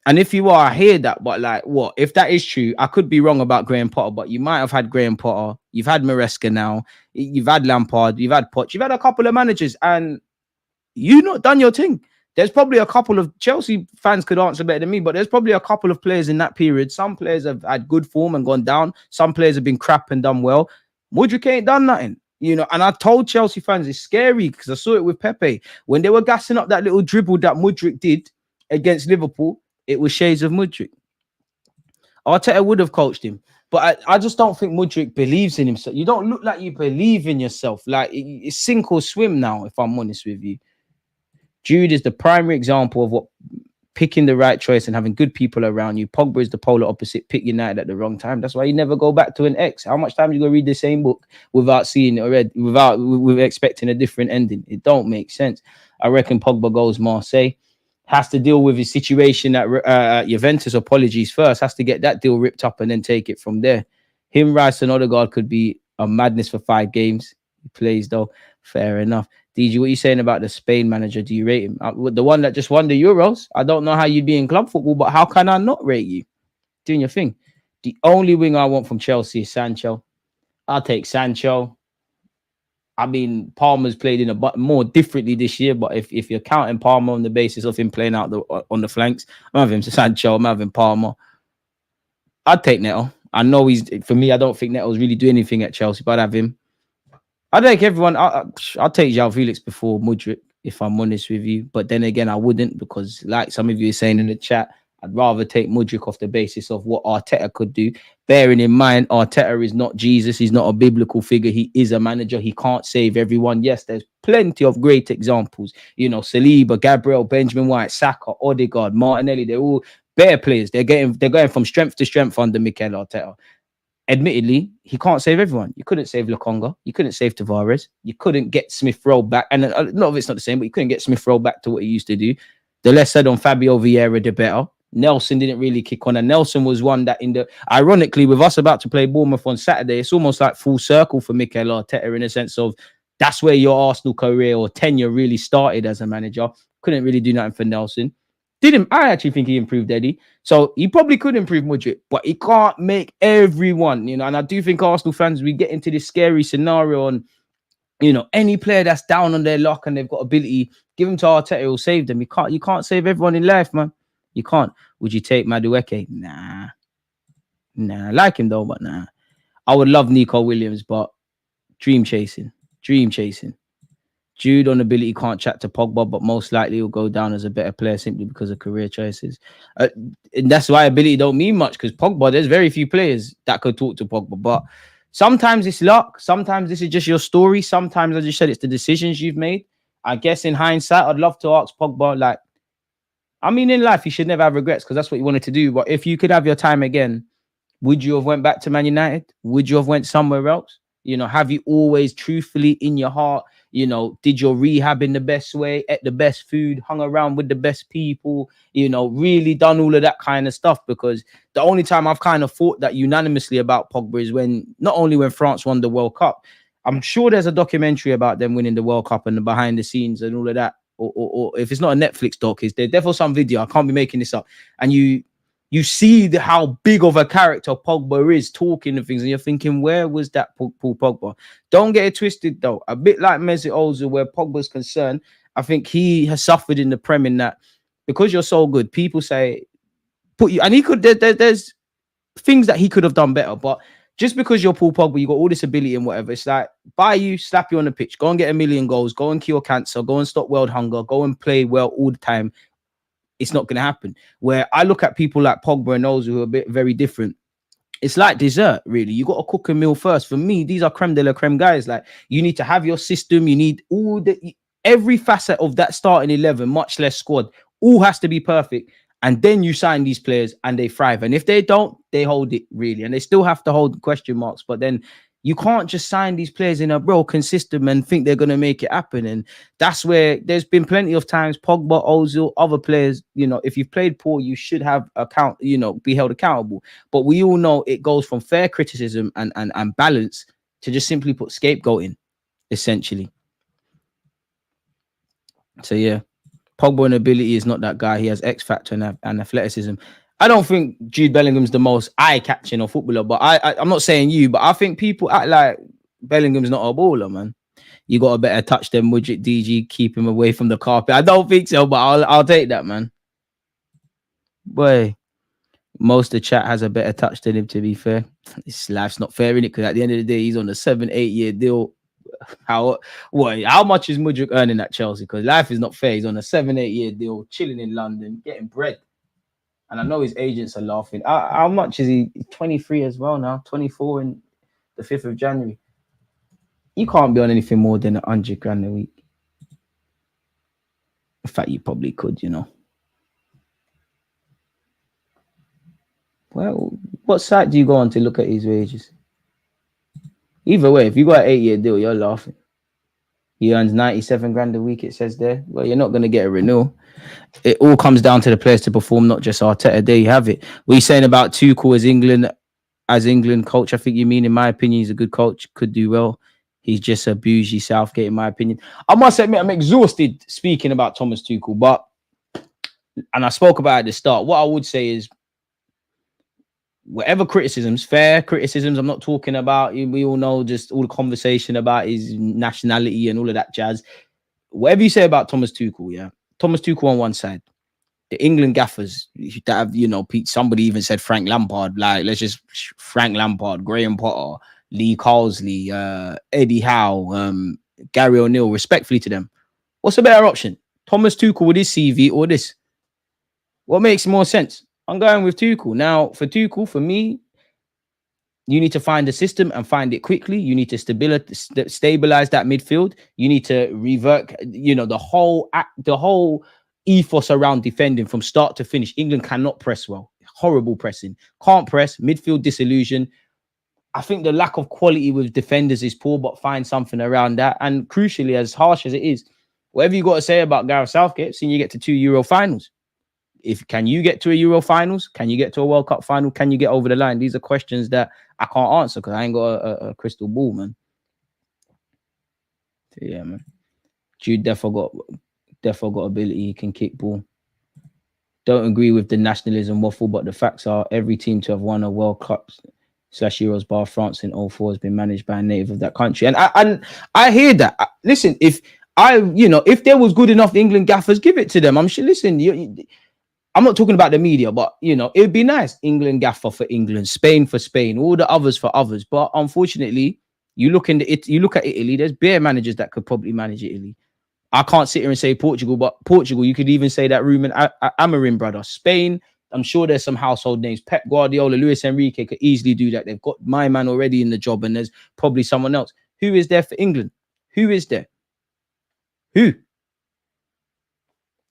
And if you are, I hear that, but like, what? If that is true, I could be wrong about Graham Potter, but you might have had Graham Potter. You've had Maresca now. You've had Lampard. You've had Poch. You've had a couple of managers, and you've not done your thing. There's probably a couple of Chelsea fans could answer better than me, but there's probably a couple of players in that period. Some players have had good form and gone down. Some players have been crap and done well. Mudryk ain't done nothing. And I told Chelsea fans it's scary because I saw it with Pepe. When they were gassing up that little dribble that Mudryk did against Liverpool, it was shades of Mudryk. Arteta would have coached him, but I just don't think Mudryk believes in himself. You don't look like you believe in yourself. Like, it's sink or swim now, if I'm honest with you. Jude is the primary example of what picking the right choice and having good people around you. Pogba is the polar opposite. Pick United at the wrong time. That's why you never go back to an ex. How much time you go read the same book without seeing it already, with expecting a different ending? It don't make sense. I reckon Pogba goes Marseille. Has to deal with his situation at Juventus, apologies first, has to get that deal ripped up and then take it from there. Him, Rice and Odegaard could be a madness for 5 games. He plays though, fair enough. DG, what are you saying about the Spain manager? Do you rate him? The one that just won the Euros? I don't know how you'd be in club football, but how can I not rate you? Doing your thing. The only wing I want from Chelsea is Sancho. I'll take Sancho. I mean, Palmer's played in more differently this year, but if you're counting Palmer on the basis of him playing out on the flanks, I'm having Sancho, I'm having Palmer. I'd take Neto. I know for me, I don't think Neto's really doing anything at Chelsea, but I'd have him. I'd take everyone. I'll take João Felix before Mudryk, if I'm honest with you. But then again, I wouldn't, because like some of you are saying in the chat, I'd rather take Mudryk off the basis of what Arteta could do. Bearing in mind, Arteta is not Jesus. He's not a biblical figure. He is a manager. He can't save everyone. Yes, there's plenty of great examples. Saliba, Gabriel, Benjamin White, Saka, Odegaard, Martinelli. They're all bare players. They're going from strength to strength under Mikel Arteta. Admittedly, he can't save everyone. You couldn't save Lokonga. You couldn't save Tavares. You couldn't get Smith Rowe back. And a lot of it's not the same, but you couldn't get Smith Rowe back to what he used to do. The less said on Fabio Vieira, the better. Nelson didn't really kick on. And Nelson was one that ironically, with us about to play Bournemouth on Saturday, it's almost like full circle for Mikel Arteta in a sense of that's where your Arsenal career or tenure really started as a manager. Couldn't really do nothing for Nelson. I actually think he improved Eddie. So he probably could improve Mudryk, but he can't make everyone, and I do think Arsenal fans, we get into this scary scenario on, any player that's down on their luck and they've got ability, give them to Arteta, he'll save them. You can't save everyone in life, man. You can't. Would you take Madueke? Nah. I like him though, but nah. I would love Nico Williams, but dream chasing. Jude on ability can't chat to Pogba, but most likely he'll go down as a better player simply because of career choices. And that's why ability don't mean much, because Pogba, there's very few players that could talk to Pogba. But sometimes it's luck. Sometimes this is just your story. Sometimes, as you said, it's the decisions you've made. I guess in hindsight, I'd love to ask Pogba, in life, you should never have regrets because that's what you wanted to do. But if you could have your time again, would you have went back to Man United? Would you have went somewhere else? Have you always truthfully in your heart, did your rehab in the best way, ate the best food, hung around with the best people, really done all of that kind of stuff? Because the only time I've kind of thought that unanimously about Pogba is not only when France won the World Cup. I'm sure there's a documentary about them winning the World Cup and the behind the scenes and all of that. Or if it's not a Netflix doc, is there definitely some video? I can't be making this up. And you see how big of a character Pogba is, talking and things, and you're thinking, where was that Paul Pogba? Don't get it twisted, though. A bit like Mesut Ozil, where Pogba's concerned, I think he has suffered in the Prem in that because you're so good, people say, and he could, there's things that he could have done better, but just because you're Paul Pogba, you got all this ability and whatever, it's like, buy you, slap you on the pitch, go and get 1 million goals, go and cure cancer, go and stop world hunger, go and play well all the time. It's not going to happen. Where I look at people like Pogba and Ozil who are very different. It's like dessert, really. You got to cook a meal first. For me, these are creme de la creme guys. Like, you need to have your system. You need every facet of that starting 11, much less squad, all has to be perfect. And then you sign these players and they thrive. And if they don't, they hold it, really. And they still have to hold question marks. But then you can't just sign these players in a broken system and think they're going to make it happen. And that's where there's been plenty of times Pogba, Ozil, other players, if you've played poor, you should have be held accountable. But we all know it goes from fair criticism and balance to just simply put scapegoating, essentially. So, yeah, Pogba in ability is not that guy. He has X factor and athleticism. I don't think Jude Bellingham's the most eye-catching or footballer, but I'm not saying you, but I think people act like Bellingham's not a baller, man. You got a better touch than Mudryk, DG, keep him away from the carpet. I don't think so, but I'll take that, man. Boy, most of the chat has a better touch than him, to be fair. His life's not fair, innit? Because at the end of the day, he's on a 7-8 year deal. How much is Mudryk earning at Chelsea? Because life is not fair. He's on a 7-8 year deal, chilling in London, getting bread. And I know his agents are laughing. How much is he? 23 as well now. 24 in the 5th of January. You can't be on anything more than 100 grand a week. In fact, you probably could, Well, what site do you go on to look at his wages? Either way, if you got an 8 year deal, you're laughing. He earns 97 grand a week, it says there. Well, you're not going to get a renewal. It all comes down to the players to perform, not just Arteta. There you have it. What are you saying about Tuchel as England coach? I think you mean, in my opinion, he's a good coach, could do well. He's just a bougie Southgate, in my opinion. I must admit, I'm exhausted speaking about Thomas Tuchel, and I spoke about it at the start. What I would say is, whatever criticisms, fair criticisms, I'm not talking about, we all know just all the conversation about his nationality and all of that jazz. Whatever you say about Thomas Tuchel, yeah, Thomas Tuchel on one side, the England gaffers that have, Pete, somebody even said Frank Lampard, like, let's just Frank Lampard, Graham Potter, Lee Carsley, Eddie Howe, Gary O'Neill, respectfully to them. What's a better option? Thomas Tuchel with his CV or this? What makes more sense? I'm going with Tuchel. Now, for Tuchel, for me, you need to find the system and find it quickly. You need to stabilize that midfield. You need to revert, the whole ethos around defending from start to finish. England cannot press well. Horrible pressing. Can't press. Midfield disillusion. I think the lack of quality with defenders is poor, but find something around that. And crucially, as harsh as it is, whatever you got to say about Gareth Southgate, seeing you get to 2 Euro finals. If can you get to a Euro finals? Can you get to a World Cup final? Can you get over the line? These are questions that I can't answer because I ain't got a crystal ball, man. So yeah, man. Jude definitely got ability. He can kick ball. Don't agree with the nationalism waffle, but the facts are every team to have won a World Cup / Euros bar France in 04 has been managed by a native of that country. And I hear that. Listen, if there was good enough England gaffers, give it to them. I'm sure. Listen, I'm not talking about the media, but it'd be nice. England gaffer for England, Spain for Spain, all the others for others. But unfortunately, you look at Italy. There's bare managers that could probably manage Italy. I can't sit here and say Portugal, but Portugal, you could even say that Ruben Amorim brother. Spain, I'm sure there's some household names. Pep Guardiola, Luis Enrique could easily do that. They've got my man already in the job, and there's probably someone else. Who is there for England? Who is there? Who?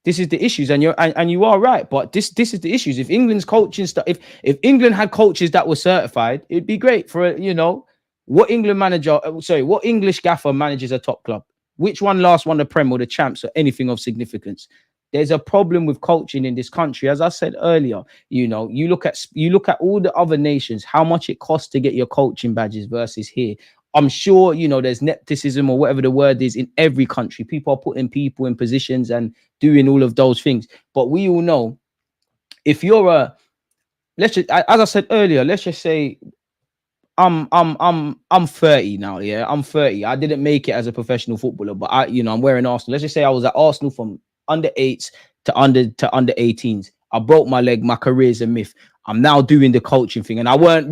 This is the issues, and you are right. But this is the issues. If England's coaching stuff, if England had coaches that were certified, it'd be great for what English gaffer manages a top club. Which one last won the Prem or the Champs or anything of significance? There's a problem with coaching in this country. As I said earlier, you look at all the other nations, how much it costs to get your coaching badges versus here. I'm sure, there's nepotism or whatever the word is in every country. People are putting people in positions and doing all of those things. But we all know if you're as I said earlier, let's just say I'm 30 now. Yeah, I'm 30. I didn't make it as a professional footballer, but I'm wearing Arsenal. Let's just say I was at Arsenal from under 8s to under 18s. I broke my leg. My career's a myth. I'm now doing the coaching thing, and I weren't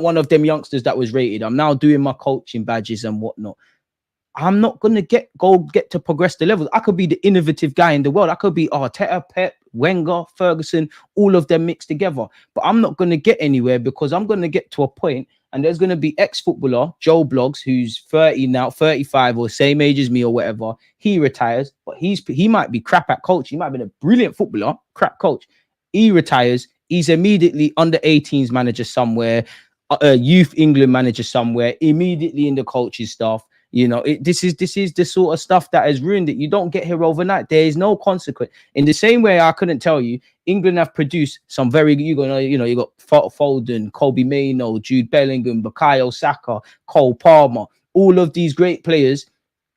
one of them youngsters that was rated. I'm now doing my coaching badges and whatnot. I'm not gonna get to progress the levels. I could be the innovative guy in the world. I could be Arteta, Pep, Wenger, Ferguson, all of them mixed together. But I'm not gonna get anywhere because I'm gonna get to a point, and there's gonna be ex-footballer Joe Bloggs, who's 30 now, 35 or same age as me or whatever. He retires, but he might be crap at coaching. He might have been a brilliant footballer, crap coach. He retires. He's immediately under 18s manager somewhere, youth England manager somewhere. Immediately in the coaching staff. This is the sort of stuff that has ruined it. You don't get here overnight. There is no consequence. In the same way, I couldn't tell you, England have produced some very, you got Foden, Kobe Mainoo, Jude Bellingham, Bukayo Saka, Cole Palmer. All of these great players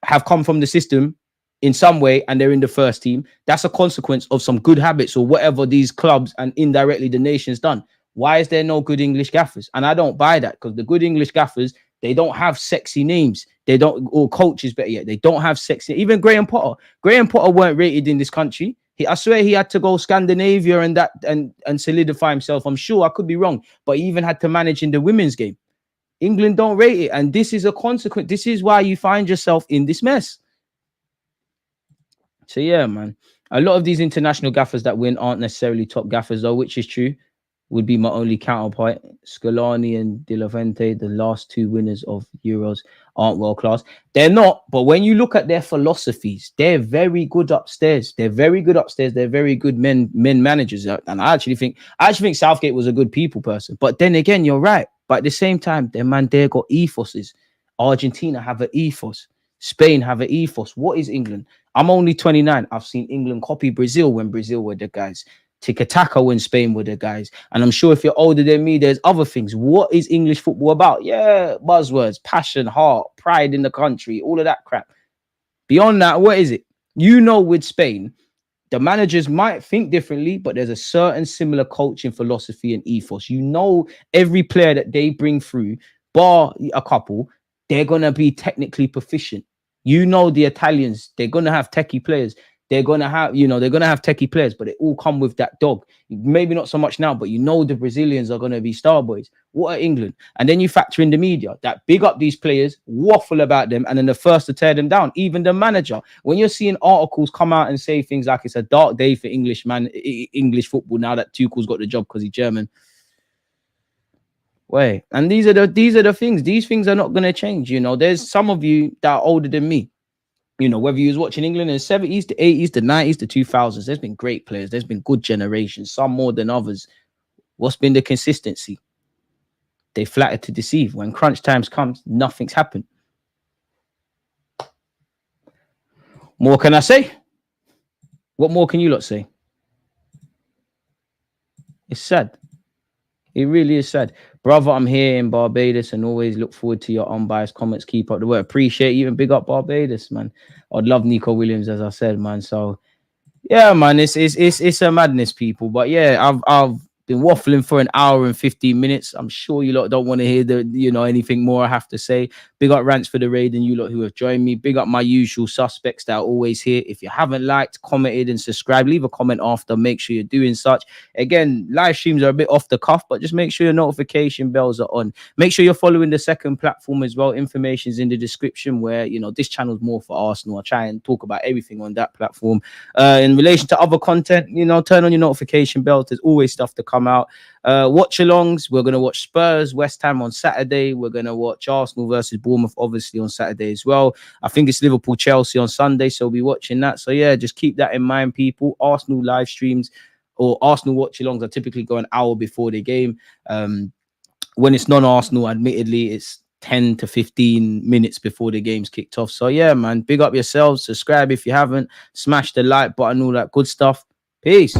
have come from the system in some way, and they're in the first team. That's a consequence of some good habits or whatever these clubs and indirectly the nation's done. Why is there no good English gaffers? And I don't buy that, because the good English gaffers, they don't have sexy names. They don't, or coaches better yet, they don't have sexy. Even Graham Potter weren't rated in this country. I swear he had to go Scandinavia and solidify himself. I'm sure, I could be wrong, but he even had to manage in the women's game. England don't rate it, and this is a consequence. This is why you find yourself in this mess. So yeah, man, a lot of these international gaffers that win aren't necessarily top gaffers, though, which is true. Would be my only counterpoint. Scaloni and De La Fuente, the last two winners of Euros, aren't world class. They're not, but when you look at their philosophies, they're very good upstairs. They're very good men managers. And I actually think Southgate was a good people person. But then again, you're right. But at the same time, their man there got ethoses. Argentina have an ethos. Spain have an ethos. What is England? I'm only 29. I've seen England copy Brazil when Brazil were the guys. Tiki-taka when Spain were the guys. And I'm sure if you're older than me, there's other things. What is English football about? Yeah, buzzwords, passion, heart, pride in the country, all of that crap. Beyond that, what is it? With Spain, the managers might think differently, but there's a certain similar coaching philosophy and ethos. Every player that they bring through, bar a couple, they're going to be technically proficient. The Italians, they're going to have techie players. They're going to have techie players, but they all come with that dog. Maybe not so much now, but the Brazilians are going to be star boys. What are England? And then you factor in the media that big up these players, waffle about them, and then the first to tear them down. Even the manager, when you're seeing articles come out and say things like it's a dark day for English football now that Tuchel's got the job because he's German. Wait, and these are the things. These things are not going to change. There's some of you that are older than me. Whether you was watching England in the 70s, the 80s, the 90s, the 2000s, there's been great players. There's been good generations, some more than others. What's been the consistency? They flattered to deceive. When crunch times comes, nothing's happened. More can I say? What more can you lot say? It's sad. It really is sad. Brother, I'm here in Barbados and always look forward to your unbiased comments. Keep up the work. Appreciate you and big up Barbados, man. I'd love Nico Williams, as I said, man. So yeah, man, it's a madness, people. But yeah, I've been waffling for an hour and 15 minutes. I'm sure you lot don't want to hear anything more I have to say. Big up rants for the raid and you lot who have joined me. Big up my usual suspects that are always here. If you haven't liked, commented, and subscribed, leave a comment after. Make sure you're doing such. Again, live streams are a bit off the cuff, but just make sure your notification bells are on. Make sure you're following the second platform as well. Information's in the description where this channel's more for Arsenal. I try and talk about everything on that platform. In relation to other content, turn on your notification bells. There's always stuff to come out. Watch alongs. We're gonna watch Spurs West Ham on Saturday. We're gonna watch Arsenal versus Bournemouth obviously on Saturday as well. I think it's Liverpool Chelsea on Sunday, so we'll be watching that. So yeah, just keep that in mind, people. Arsenal live streams or Arsenal watch alongs are typically go an hour before the game. When it's non-Arsenal, admittedly, it's 10 to 15 minutes before the game's kicked off. So yeah, man, big up yourselves. Subscribe if you haven't. Smash the like button, all that good stuff. Peace.